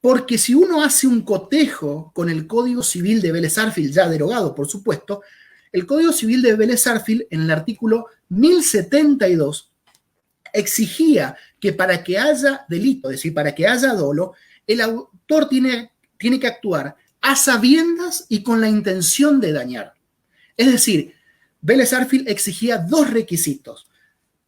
porque si uno hace un cotejo con el Código Civil de Vélez Sarsfield, ya derogado, por supuesto, el Código Civil de Vélez Sarsfield, en el artículo 1072, exigía que para que haya delito, es decir, para que haya dolo, el autor tiene que actuar a sabiendas y con la intención de dañar. Es decir, Vélez Sarsfield exigía 2 requisitos: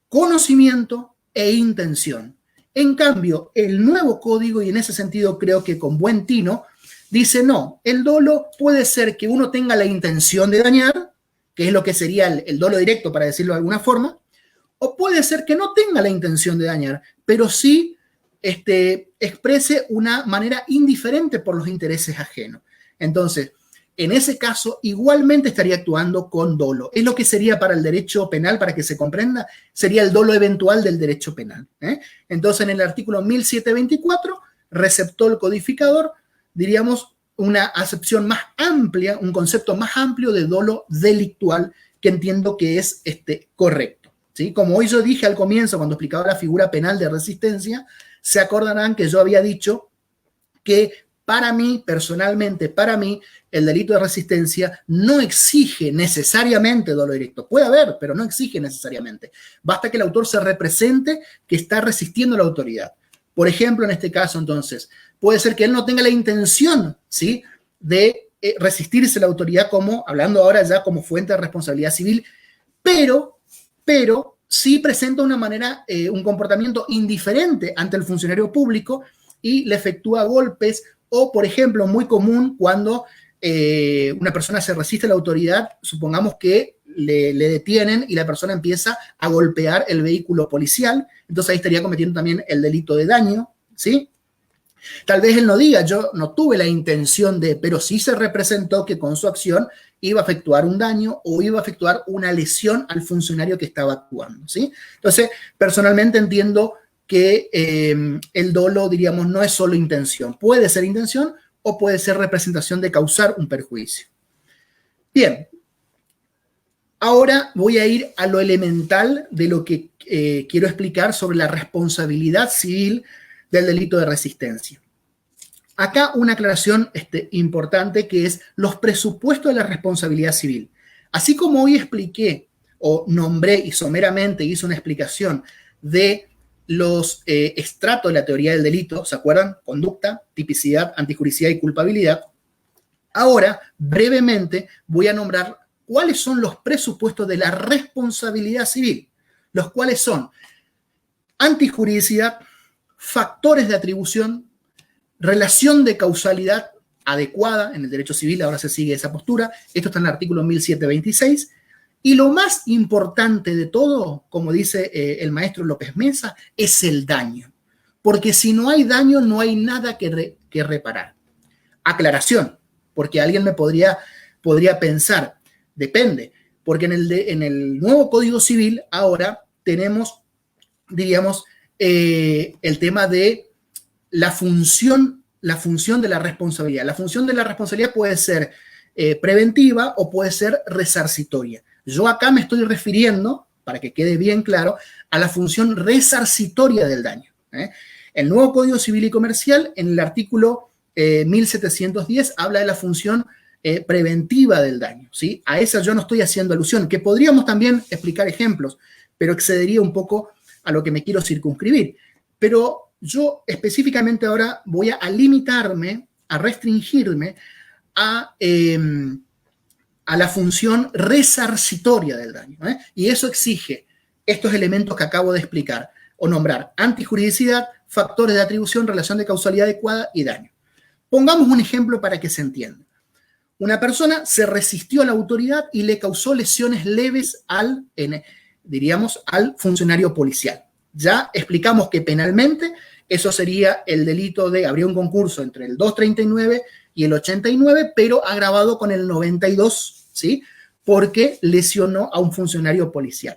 conocimiento e intención. En cambio, el nuevo código, y en ese sentido creo que con buen tino, dice no, el dolo puede ser que uno tenga la intención de dañar, que es lo que sería el dolo directo, para decirlo de alguna forma, o puede ser que no tenga la intención de dañar, pero sí exprese una manera indiferente por los intereses ajenos. Entonces, en ese caso, igualmente estaría actuando con dolo. Es lo que sería para el derecho penal, para que se comprenda, sería el dolo eventual del derecho penal. Entonces, en el artículo 1724, receptó el codificador, diríamos, una acepción más amplia, un concepto más amplio de dolo delictual, que entiendo que es correcto. ¿Sí? Como hoy yo dije al comienzo, cuando explicaba la figura penal de resistencia, se acordarán que yo había dicho que para mí, personalmente, para mí, el delito de resistencia no exige necesariamente dolo directo. Puede haber, pero no exige necesariamente. Basta que el autor se represente que está resistiendo a la autoridad. Por ejemplo, en este caso, entonces, puede ser que él no tenga la intención, ¿sí?, de resistirse a la autoridad, como, hablando ahora ya como fuente de responsabilidad civil, pero sí presenta una manera, un comportamiento indiferente ante el funcionario público y le efectúa golpes. O, por ejemplo, muy común cuando una persona se resiste a la autoridad, supongamos que le detienen y la persona empieza a golpear el vehículo policial, entonces ahí estaría cometiendo también el delito de daño, ¿sí? Tal vez él no diga, yo no tuve la intención de, pero sí se representó que con su acción iba a efectuar un daño o iba a efectuar una lesión al funcionario que estaba actuando, ¿sí? Entonces, personalmente entiendo que el dolo, diríamos, no es solo intención. Puede ser intención o puede ser representación de causar un perjuicio. Bien, ahora voy a ir a lo elemental de lo que quiero explicar sobre la responsabilidad civil del delito de resistencia. Acá una aclaración importante, que es los presupuestos de la responsabilidad civil. Así como hoy expliqué o nombré y someramente hice una explicación de los estratos de la teoría del delito, ¿se acuerdan? Conducta, tipicidad, antijuricidad y culpabilidad. Ahora, brevemente, voy a nombrar cuáles son los presupuestos de la responsabilidad civil, los cuales son antijuridicidad, factores de atribución, relación de causalidad adecuada en el derecho civil, ahora se sigue esa postura, esto está en el artículo 1726, y lo más importante de todo, como dice el maestro López Mesa, es el daño, porque si no hay daño no hay nada que reparar. Aclaración, porque alguien me podría pensar, depende, porque en el nuevo Código Civil ahora tenemos, diríamos, el tema de la función de la responsabilidad. La función de la responsabilidad puede ser preventiva o puede ser resarcitoria. Yo acá me estoy refiriendo, para que quede bien claro, a la función resarcitoria del daño. El nuevo Código Civil y Comercial, en el artículo 1710, habla de la función preventiva del daño, ¿sí? A esa yo no estoy haciendo alusión, que podríamos también explicar ejemplos, pero excedería un poco a lo que me quiero circunscribir. Pero yo específicamente ahora voy a limitarme, a restringirme a a la función resarcitoria del daño. Y eso exige estos elementos que acabo de explicar o nombrar: antijuridicidad, factores de atribución, relación de causalidad adecuada y daño. Pongamos un ejemplo para que se entienda. Una persona se resistió a la autoridad y le causó lesiones leves al funcionario policial. Ya explicamos que penalmente eso sería el delito de, habría un concurso entre el 239 y el 89, pero agravado con el 92, ¿sí? Porque lesionó a un funcionario policial.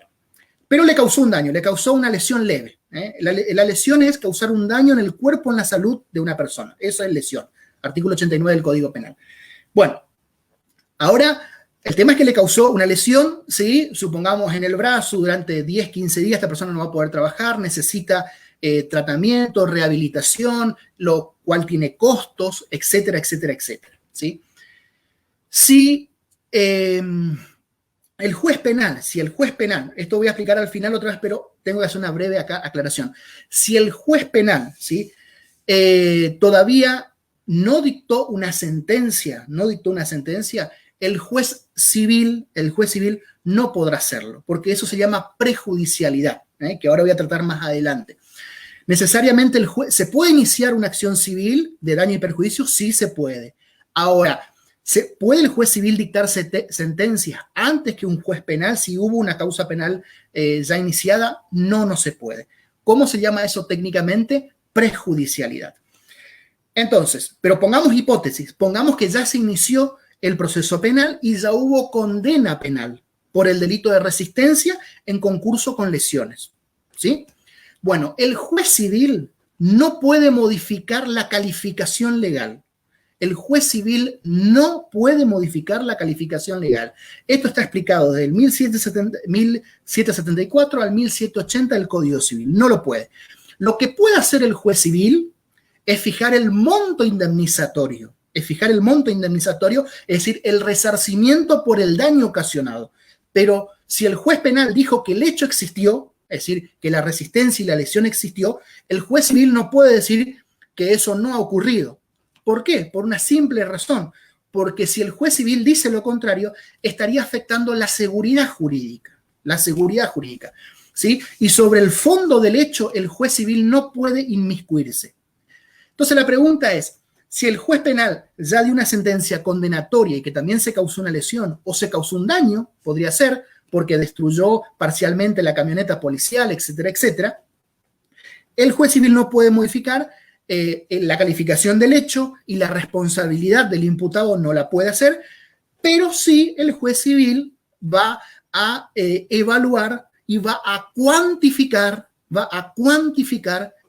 Pero le causó un daño, le causó una lesión leve. La lesión es causar un daño en el cuerpo o en la salud de una persona. Eso es lesión. Artículo 89 del Código Penal. Bueno, ahora el tema es que le causó una lesión, ¿sí? Supongamos en el brazo, durante 10, 15 días esta persona no va a poder trabajar, necesita tratamiento, rehabilitación, lo cual tiene costos, etcétera, etcétera, etcétera, ¿sí? Si el juez penal, esto voy a explicar al final otra vez, pero tengo que hacer una breve aclaración. Si el juez penal, ¿sí? Todavía no dictó una sentencia, el juez civil no podrá hacerlo, porque eso se llama prejudicialidad, que ahora voy a tratar más adelante. Necesariamente ¿se puede iniciar una acción civil de daño y perjuicio? Sí se puede. Ahora, ¿puede el juez civil dictar sentencias antes que un juez penal si hubo una causa penal ya iniciada? No se puede. ¿Cómo se llama eso técnicamente? Prejudicialidad. Entonces, pero pongamos hipótesis, pongamos que ya se inició el proceso penal y ya hubo condena penal por el delito de resistencia en concurso con lesiones, ¿sí? Bueno, el juez civil no puede modificar la calificación legal. El juez civil no puede modificar la calificación legal. Esto está explicado desde el 1774 al 1780 del Código Civil. No lo puede. Lo que puede hacer el juez civil es fijar el monto indemnizatorio. Es decir, el resarcimiento por el daño ocasionado. Pero si el juez penal dijo que el hecho existió, es decir, que la resistencia y la lesión existió, el juez civil no puede decir que eso no ha ocurrido. ¿Por qué? Por una simple razón. Porque si el juez civil dice lo contrario, estaría afectando la seguridad jurídica. ¿Sí? Y sobre el fondo del hecho, el juez civil no puede inmiscuirse. Entonces la pregunta es, si el juez penal ya dio una sentencia condenatoria y que también se causó una lesión o se causó un daño, podría ser porque destruyó parcialmente la camioneta policial, etcétera, etcétera, el juez civil no puede modificar la calificación del hecho y la responsabilidad del imputado no la puede hacer, pero sí el juez civil va a evaluar y va a cuantificar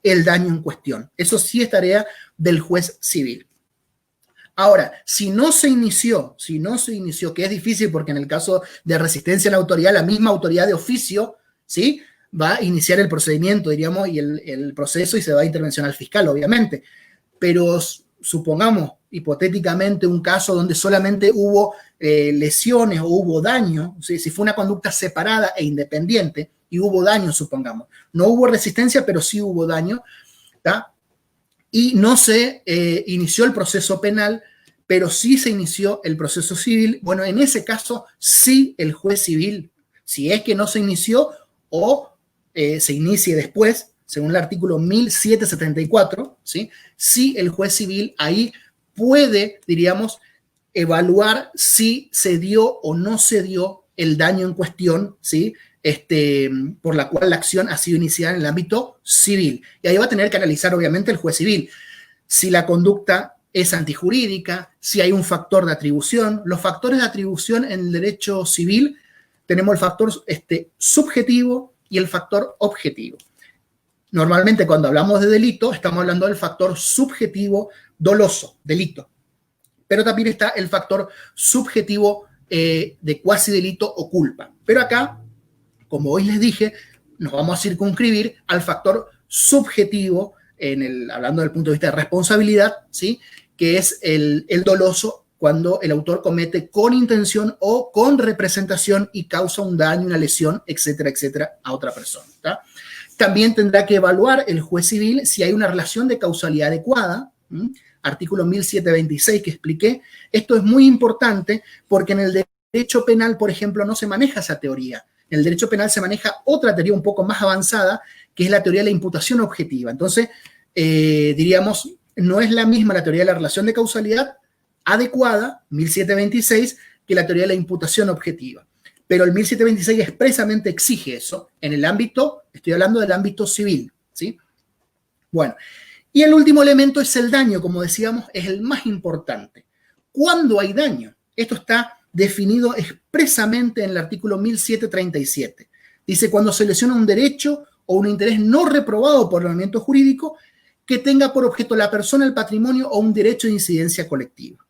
el daño en cuestión. Eso sí es tarea del juez civil. Ahora, si no se inició, que es difícil porque en el caso de resistencia a la autoridad, la misma autoridad de oficio, ¿sí?, va a iniciar el procedimiento, diríamos, y el proceso, y se va a intervención al fiscal, obviamente. Pero supongamos, hipotéticamente, un caso donde solamente hubo lesiones o hubo daño, ¿sí? Si fue una conducta separada e independiente y hubo daño, supongamos. No hubo resistencia, pero sí hubo daño, ¿tá? Y no se inició el proceso penal, pero sí se inició el proceso civil. Bueno, en ese caso, sí el juez civil, si es que no se inició o se inicie después, según el artículo 1774, ¿sí? Sí el juez civil ahí puede, diríamos, evaluar si se dio o no se dio el daño en cuestión, ¿sí?, por la cual la acción ha sido iniciada en el ámbito civil. Y ahí va a tener que analizar, obviamente, el juez civil, si la conducta es antijurídica, si hay un factor de atribución. Los factores de atribución en el derecho civil, tenemos el factor subjetivo y el factor objetivo. Normalmente, cuando hablamos de delito, estamos hablando del factor subjetivo doloso, delito. Pero también está el factor subjetivo de cuasi delito o culpa. Pero acá, como hoy les dije, nos vamos a circunscribir al factor subjetivo, hablando del punto de vista de responsabilidad, ¿sí?, que es el doloso, cuando el autor comete con intención o con representación y causa un daño, una lesión, etcétera, etcétera, a otra persona, ¿tá? También tendrá que evaluar el juez civil si hay una relación de causalidad adecuada, artículo 1726 que expliqué. Esto es muy importante porque en el derecho penal, por ejemplo, no se maneja esa teoría. En el derecho penal se maneja otra teoría un poco más avanzada, que es la teoría de la imputación objetiva. Entonces, diríamos, no es la misma la teoría de la relación de causalidad adecuada, 1726, que la teoría de la imputación objetiva. Pero el 1726 expresamente exige eso en el ámbito, estoy hablando del ámbito civil, ¿sí? Bueno, y el último elemento es el daño, como decíamos, es el más importante. ¿Cuándo hay daño? Esto está definido expresamente en el artículo 1737. Dice, cuando se lesiona un derecho o un interés no reprobado por el ordenamiento jurídico que tenga por objeto la persona, el patrimonio o un derecho de incidencia colectiva.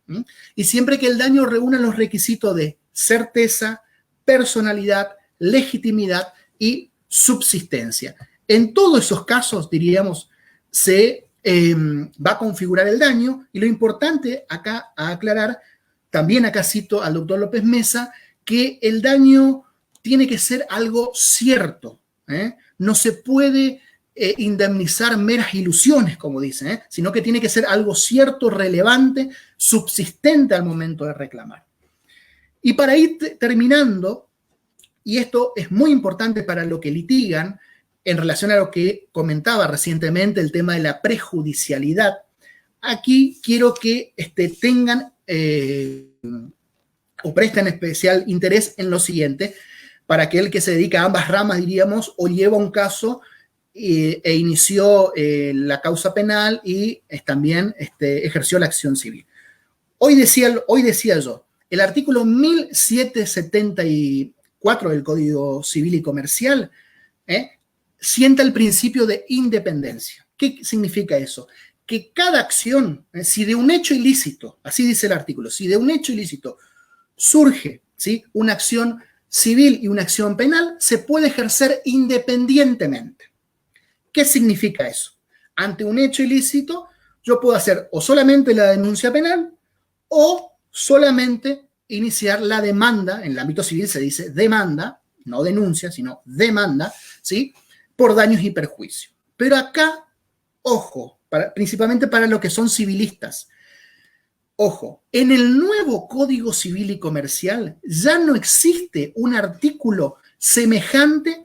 Y siempre que el daño reúna los requisitos de certeza, personalidad, legitimidad y subsistencia. En todos esos casos, diríamos, se va a configurar el daño, y lo importante acá a aclarar, también acá cito al doctor López Mesa, que el daño tiene que ser algo cierto, no se puede indemnizar meras ilusiones, como dicen, sino que tiene que ser algo cierto, relevante, subsistente al momento de reclamar. Y para ir terminando, y esto es muy importante para lo que litigan, en relación a lo que comentaba recientemente, el tema de la prejudicialidad, aquí quiero que tengan o presten especial interés en lo siguiente, para aquel que se dedica a ambas ramas, diríamos, o lleva un caso e inició la causa penal y también ejerció la acción civil. Hoy decía yo, el artículo 1774 del Código Civil y Comercial sienta el principio de independencia. ¿Qué significa eso? Que cada acción, si de un hecho ilícito, así dice el artículo, si de un hecho ilícito surge, ¿sí?, una acción civil y una acción penal, se puede ejercer independientemente. ¿Qué significa eso? Ante un hecho ilícito, yo puedo hacer o solamente la denuncia penal o solamente iniciar la demanda. En el ámbito civil se dice demanda, no denuncia, sino demanda, ¿sí?, por daños y perjuicios. Pero acá, ojo, principalmente para los que son civilistas, ojo, en el nuevo Código Civil y Comercial ya no existe un artículo semejante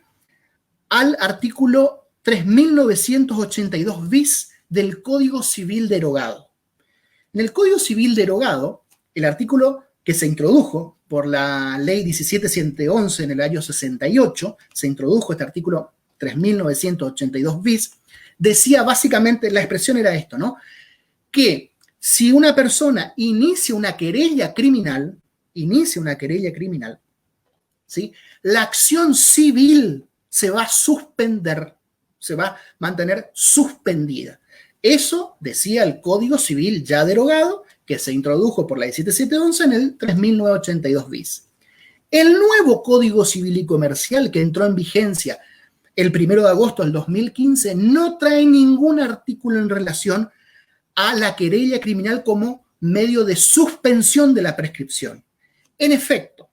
al artículo 3982 bis del Código Civil derogado. En el Código Civil derogado, el artículo que se introdujo por la ley 17111 en el año 68, se introdujo este artículo 3982 bis, decía básicamente, la expresión era esto, ¿no? Que si una persona inicia una querella criminal, ¿sí?, la acción civil se va a suspender, se va a mantener suspendida. Eso decía el Código Civil ya derogado, que se introdujo por la 17711 en el 3982 bis. El nuevo Código Civil y Comercial, que entró en vigencia el 1 de agosto del 2015, no trae ningún artículo en relación a la querella criminal como medio de suspensión de la prescripción. En efecto,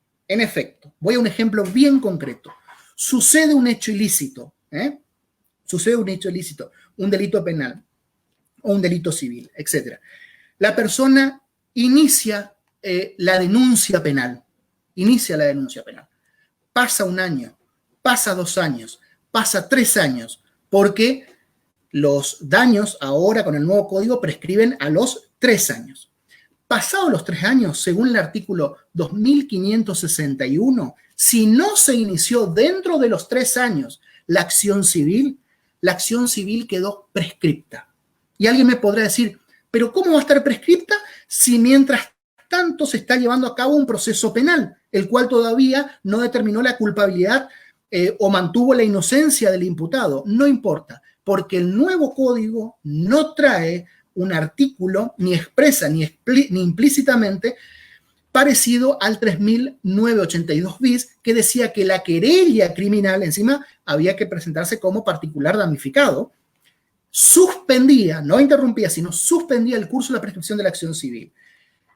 voy a un ejemplo bien concreto. Sucede un hecho ilícito, un delito penal o un delito civil, etc. La persona inicia la denuncia penal. Pasa un año, pasa 2 años, pasa 3 años, porque los daños ahora con el nuevo código prescriben a los 3 años. Pasados los 3 años, según el artículo 2561, si no se inició dentro de los 3 años la acción civil quedó prescripta. Y alguien me podrá decir, ¿pero cómo va a estar prescripta si mientras tanto se está llevando a cabo un proceso penal, el cual todavía no determinó la culpabilidad o mantuvo la inocencia del imputado? No importa, porque el nuevo código no trae un artículo ni expresa ni implícitamente parecido al 3982 bis, que decía que la querella criminal encima había que presentarse como particular damnificado, suspendía, no interrumpía, sino suspendía el curso de la prescripción de la acción civil.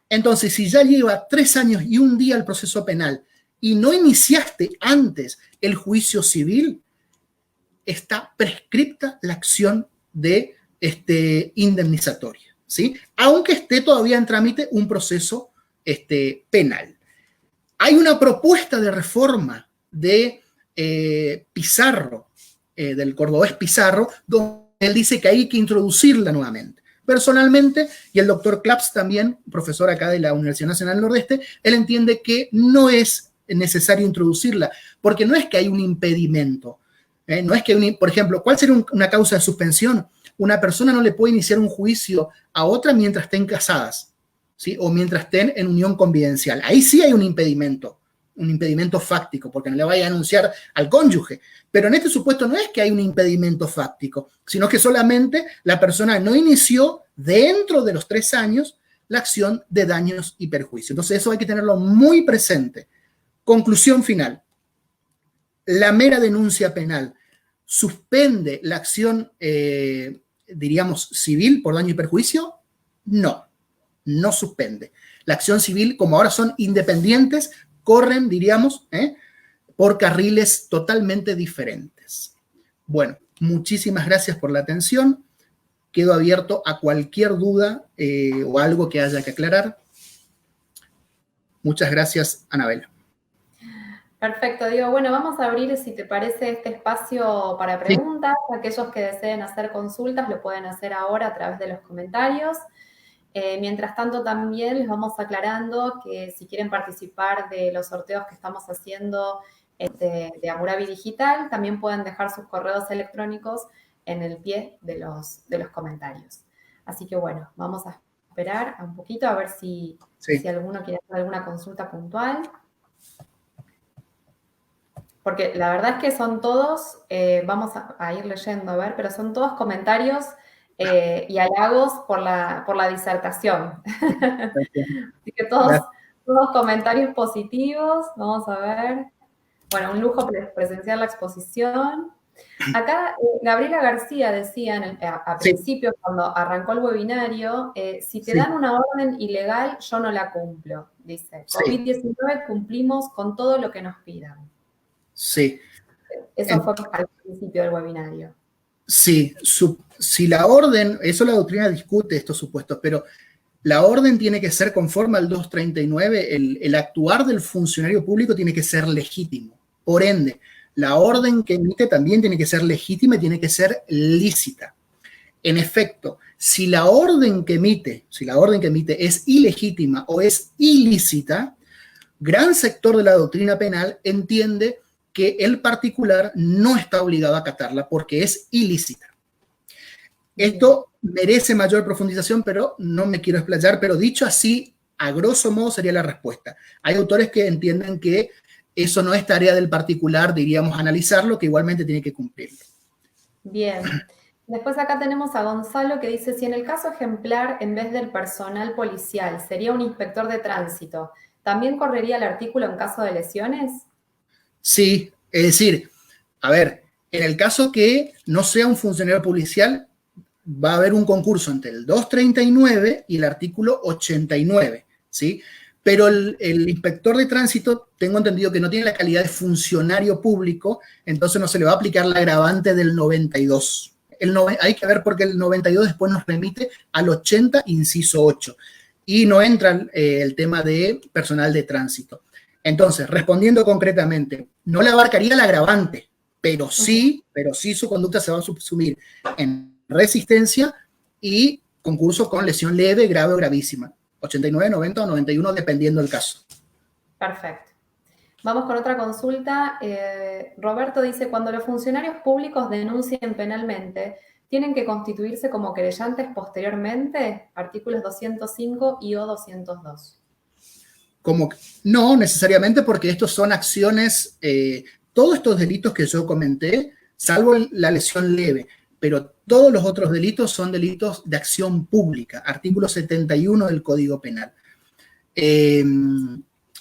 Entonces, si ya lleva 3 años y 1 día el proceso penal y no iniciaste antes el juicio civil, está prescripta la acción de indemnizatoria, ¿sí?, aunque esté todavía en trámite un proceso penal. Hay una propuesta de reforma de Pizarro, del cordobés Pizarro, donde él dice que hay que introducirla nuevamente. Personalmente, y el doctor Claps también, profesor acá de la Universidad Nacional del Nordeste, él entiende que no es necesario introducirla, porque no es que hay un impedimento. No es que, por ejemplo, ¿cuál sería una causa de suspensión? Una persona no le puede iniciar un juicio a otra mientras estén casadas, ¿sí? O mientras estén en unión convivencial. Ahí sí hay un impedimento fáctico, porque no le vaya a anunciar al cónyuge. Pero en este supuesto no es que hay un impedimento fáctico, sino que solamente la persona no inició dentro de los 3 años la acción de daños y perjuicios. Entonces eso hay que tenerlo muy presente. Conclusión final. La mera denuncia penal suspende la acción, diríamos, civil por daño y perjuicio. No suspende. La acción civil, como ahora son independientes, corren, diríamos, por carriles totalmente diferentes. Bueno, muchísimas gracias por la atención. Quedo abierto a cualquier duda o algo que haya que aclarar. Muchas gracias, Anabela. Perfecto, Diego. Bueno, vamos a abrir, si te parece, este espacio para preguntas. Sí. Aquellos que deseen hacer consultas lo pueden hacer ahora a través de los comentarios. Mientras tanto, también les vamos aclarando que si quieren participar de los sorteos que estamos haciendo de Hammurabi Digital, también pueden dejar sus correos electrónicos en el pie de los comentarios. Así que bueno, vamos a esperar un poquito a ver si alguno quiere hacer alguna consulta puntual. Porque la verdad es que son todos, vamos a ir leyendo, a ver, pero son todos comentarios y halagos por la disertación. Así que todos comentarios positivos. Vamos a ver. Bueno, un lujo presenciar la exposición. Acá Gabriela García decía a principio, cuando arrancó el webinario, si te dan una orden ilegal, yo no la cumplo, dice. COVID-19 cumplimos con todo lo que nos pidan. Sí. Eso fue al principio del webinario. Sí, si la orden, eso la doctrina discute estos supuestos, pero la orden tiene que ser conforme al 239, el actuar del funcionario público tiene que ser legítimo. Por ende, la orden que emite también tiene que ser legítima y tiene que ser lícita. En efecto, si la orden que emite es ilegítima o es ilícita, gran sector de la doctrina penal entiende que el particular no está obligado a acatarla porque es ilícita. Esto merece mayor profundización, pero no me quiero explayar, pero dicho así, a grosso modo sería la respuesta. Hay autores que entienden que eso no es tarea del particular, diríamos analizarlo, que igualmente tiene que cumplirlo. Bien. Después acá tenemos a Gonzalo que dice, si en el caso ejemplar, en vez del personal policial, sería un inspector de tránsito, ¿también correría el artículo en caso de lesiones? Sí, es decir, a ver, en el caso que no sea un funcionario policial, va a haber un concurso entre el 239 y el artículo 89, ¿sí? Pero el inspector de tránsito, tengo entendido que no tiene la calidad de funcionario público, entonces no se le va a aplicar la agravante del 92. Hay que ver porque el 92 después nos remite al 80, inciso 8, y no entra el tema de personal de tránsito. Entonces, respondiendo concretamente, no le abarcaría el agravante, pero sí su conducta se va a subsumir en resistencia y concurso con lesión leve, grave o gravísima. 89, 90 o 91, dependiendo del caso. Perfecto. Vamos con otra consulta. Roberto dice, cuando los funcionarios públicos denuncien penalmente, ¿tienen que constituirse como querellantes posteriormente? Artículos 205 y o 202. No necesariamente, porque estos son acciones, todos estos delitos que yo comenté, salvo la lesión leve, pero todos los otros delitos son delitos de acción pública, artículo 71 del Código Penal.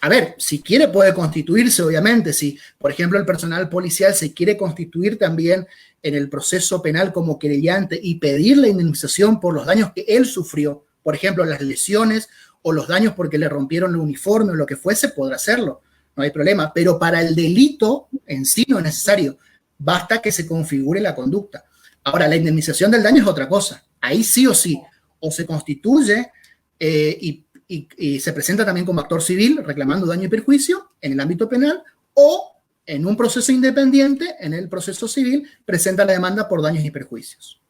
A ver, si quiere puede constituirse, obviamente, si, por ejemplo, el personal policial se quiere constituir también en el proceso penal como querellante y pedir la indemnización por los daños que él sufrió, por ejemplo, las lesiones o los daños porque le rompieron el uniforme o lo que fuese, podrá hacerlo, no hay problema, pero para el delito en sí no es necesario, basta que se configure la conducta. Ahora, la indemnización del daño es otra cosa, ahí sí o sí, o se constituye y y se presenta también como actor civil reclamando daño y perjuicio en el ámbito penal, o en un proceso independiente, en el proceso civil, presenta la demanda por daños y perjuicios.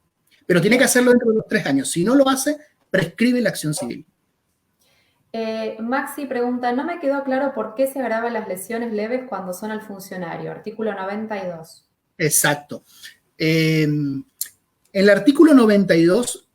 Pero tiene que hacerlo dentro de los 3 años. Si no lo hace, prescribe la acción civil. Maxi pregunta, no me quedó claro por qué se agravan las lesiones leves cuando son al funcionario. Artículo 92. Exacto. El artículo 92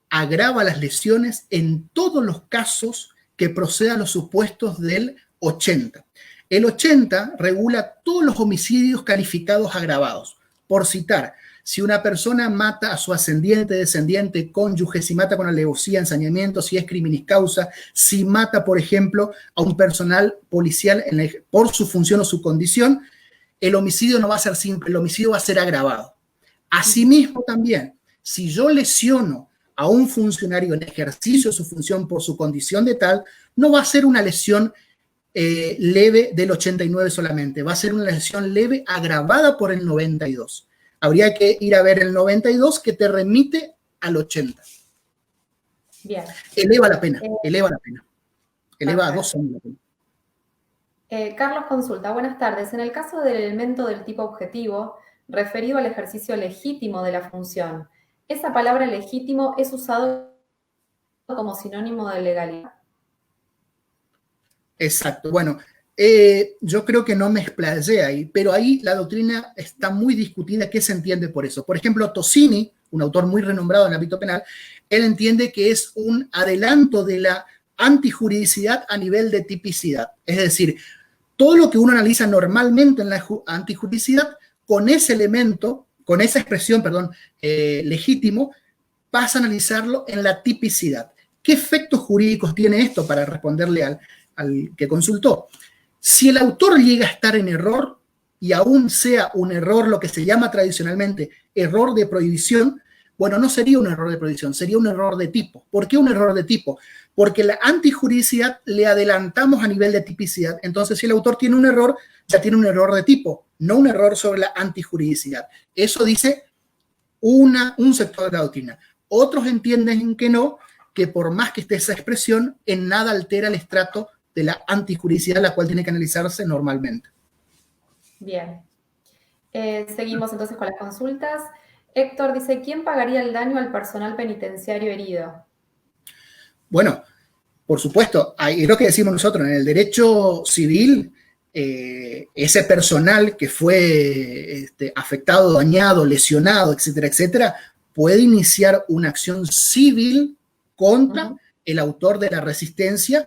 agrava las lesiones en todos los casos que procedan los supuestos del 80. El 80 regula todos los homicidios calificados agravados. Por citar, si una persona mata a su ascendiente, descendiente, cónyuge, si mata con alevosía, ensañamiento, si es criminis causa, si mata, por ejemplo, a un personal policial por su función o su condición, el homicidio no va a ser simple, el homicidio va a ser agravado. Asimismo también, si yo lesiono a un funcionario en ejercicio de su función por su condición de tal, no va a ser una lesión leve del 89 solamente, va a ser una lesión leve agravada por el 92. Habría que ir a ver el 92 que te remite al 80. Bien. Eleva la pena, eleva la pena. Eleva a 2 años la pena. Carlos consulta, buenas tardes. En el caso del elemento del tipo objetivo, referido al ejercicio legítimo de la función, ¿esa palabra legítimo es usado como sinónimo de legalidad? Exacto. Bueno, yo creo que no me explayé ahí, pero ahí la doctrina está muy discutida. ¿Qué se entiende por eso? Por ejemplo, Tosini, un autor muy renombrado en el ámbito penal, él entiende que es un adelanto de la antijuridicidad a nivel de tipicidad. Es decir, todo lo que uno analiza normalmente en la antijuridicidad, con ese elemento, con esa expresión, legítimo, pasa a analizarlo en la tipicidad. ¿Qué efectos jurídicos tiene esto para responderle al que consultó? Si el autor llega a estar en error, y aún sea un error, lo que se llama tradicionalmente error de prohibición, bueno, no sería un error de prohibición, sería un error de tipo. ¿Por qué un error de tipo? Porque la antijuridicidad le adelantamos a nivel de tipicidad. Entonces, si el autor tiene un error, ya tiene un error de tipo, no un error sobre la antijuridicidad. Eso dice un sector de la doctrina. Otros entienden que no, que por más que esté esa expresión, en nada altera el estrato de la antijuridicidad, la cual tiene que analizarse normalmente. Bien. Seguimos entonces con las consultas. Héctor dice, ¿quién pagaría el daño al personal penitenciario herido? Bueno, por supuesto, es lo que decimos nosotros, en el derecho civil, ese personal que fue afectado, dañado, lesionado, etcétera, etcétera, puede iniciar una acción civil contra el autor de la resistencia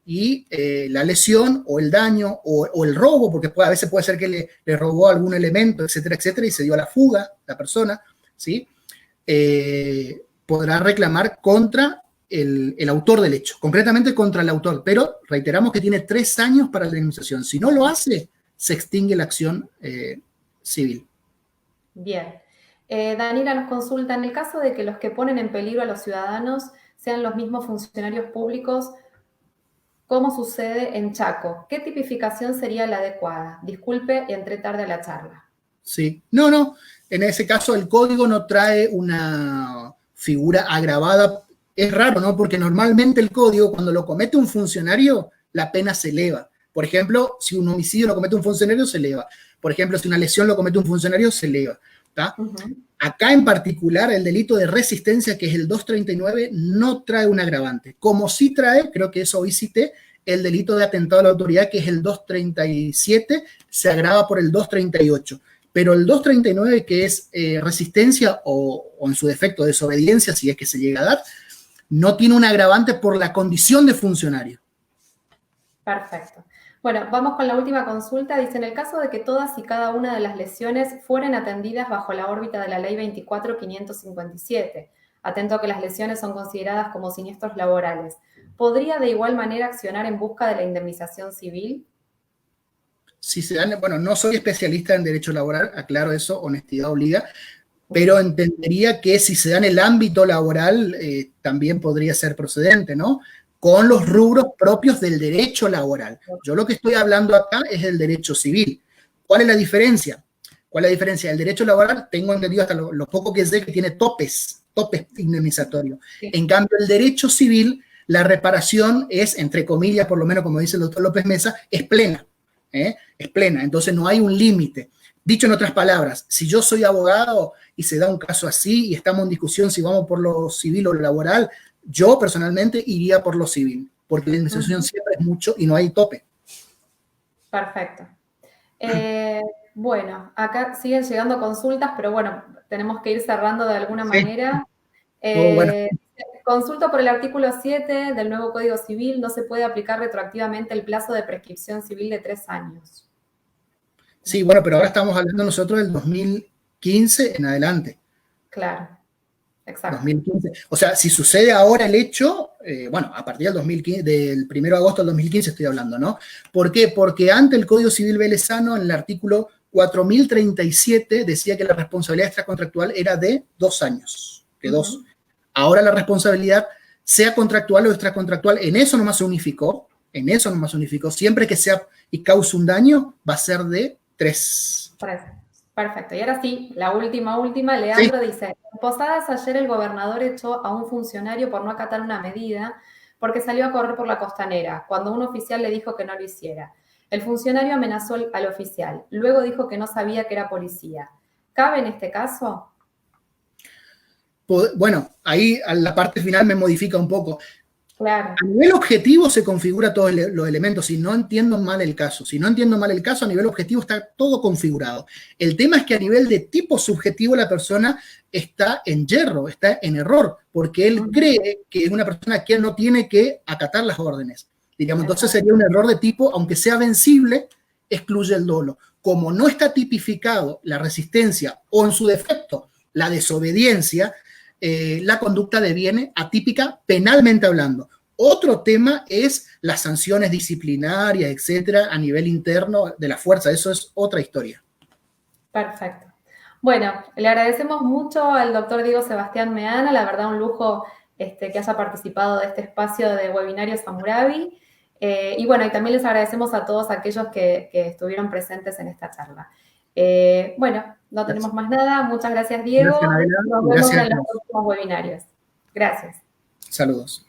y la lesión o el daño o el robo, porque a veces puede ser que le robó algún elemento, etcétera, etcétera, y se dio a la fuga la persona, ¿sí? Podrá reclamar contra el autor del hecho, concretamente contra el autor, pero reiteramos que tiene 3 años para la indemnización. Si no lo hace, se extingue la acción civil. Bien. Daniela nos consulta, en el caso de que los que ponen en peligro a los ciudadanos sean los mismos funcionarios públicos, ¿cómo sucede en Chaco? ¿Qué tipificación sería la adecuada? Disculpe, entré tarde a la charla. Sí, no, en ese caso el código no trae una figura agravada. Es raro, ¿no? Porque normalmente el código, cuando lo comete un funcionario, la pena se eleva. Por ejemplo, si un homicidio lo comete un funcionario, se eleva. Por ejemplo, si una lesión lo comete un funcionario, se eleva. Acá en particular, el delito de resistencia, que es el 239, no trae un agravante. Como sí trae, creo que eso hoy cité, el delito de atentado a la autoridad, que es el 237, se agrava por el 238. Pero el 239, que es resistencia o en su defecto desobediencia, si es que se llega a dar, no tiene un agravante por la condición de funcionario. Perfecto. Bueno, vamos con la última consulta. Dice, en el caso de que todas y cada una de las lesiones fueren atendidas bajo la órbita de la ley 24.557, atento a que las lesiones son consideradas como siniestros laborales, ¿podría de igual manera accionar en busca de la indemnización civil? Si se dan, bueno, no soy especialista en derecho laboral, aclaro eso, honestidad obliga, pero entendería que si se da en el ámbito laboral, también podría ser procedente, ¿no? Con los rubros propios del derecho laboral. Yo lo que estoy hablando acá es del derecho civil. ¿Cuál es la diferencia? ¿Cuál es la diferencia? El derecho laboral, tengo entendido hasta lo poco que sé, que tiene topes indemnizatorios. Sí. En cambio, el derecho civil la reparación es, entre comillas, por lo menos como dice el doctor López Mesa, es plena. Es plena, entonces no hay un límite. Dicho en otras palabras, si yo soy abogado y se da un caso así y estamos en discusión si vamos por lo civil o lo laboral, yo personalmente iría por lo civil, porque la indemnización siempre es mucho y no hay tope. Perfecto. Bueno, acá siguen llegando consultas, pero bueno, tenemos que ir cerrando de alguna manera. Bueno. Consulta por el artículo 7 del nuevo Código Civil, no se puede aplicar retroactivamente el plazo de prescripción civil de 3 años. Sí, bueno, pero ahora estamos hablando nosotros del 2015 en adelante. Claro, exacto. 2015. O sea, si sucede ahora el hecho, bueno, a partir del 2015, del 1 de agosto del 2015 estoy hablando, ¿no? ¿Por qué? Porque ante el Código Civil velezano, en el artículo 4037, decía que la responsabilidad extracontractual era de 2 años, de 2. Ahora la responsabilidad, sea contractual o extracontractual, en eso nomás se unificó, siempre que sea y cause un daño, va a ser de 3. Perfecto. Y ahora sí, la última, Leandro dice, en Posadas ayer el gobernador echó a un funcionario por no acatar una medida porque salió a correr por la costanera, cuando un oficial le dijo que no lo hiciera. El funcionario amenazó al oficial, luego dijo que no sabía que era policía. ¿Cabe en este caso? Bueno, ahí a la parte final me modifica un poco. Claro. A nivel objetivo se configura todos los elementos, si no entiendo mal el caso. A nivel objetivo está todo configurado. El tema es que a nivel de tipo subjetivo la persona está en yerro, está en error, porque él cree que es una persona que no tiene que acatar las órdenes. Digamos, entonces sería un error de tipo, aunque sea vencible, excluye el dolo. Como no está tipificado la resistencia o en su defecto la desobediencia, la conducta deviene atípica penalmente hablando. Otro tema es las sanciones disciplinarias, etcétera, a nivel interno de la fuerza. Eso es otra historia. Perfecto. Bueno, le agradecemos mucho al doctor Diego Sebastián Meana, la verdad un lujo que haya participado de este espacio de webinario Hammurabi. Y bueno, y también les agradecemos a todos aquellos que estuvieron presentes en esta charla. Bueno, no tenemos más nada. Muchas gracias, Diego. Gracias, Nos vemos en los próximos webinarios. Gracias. Saludos.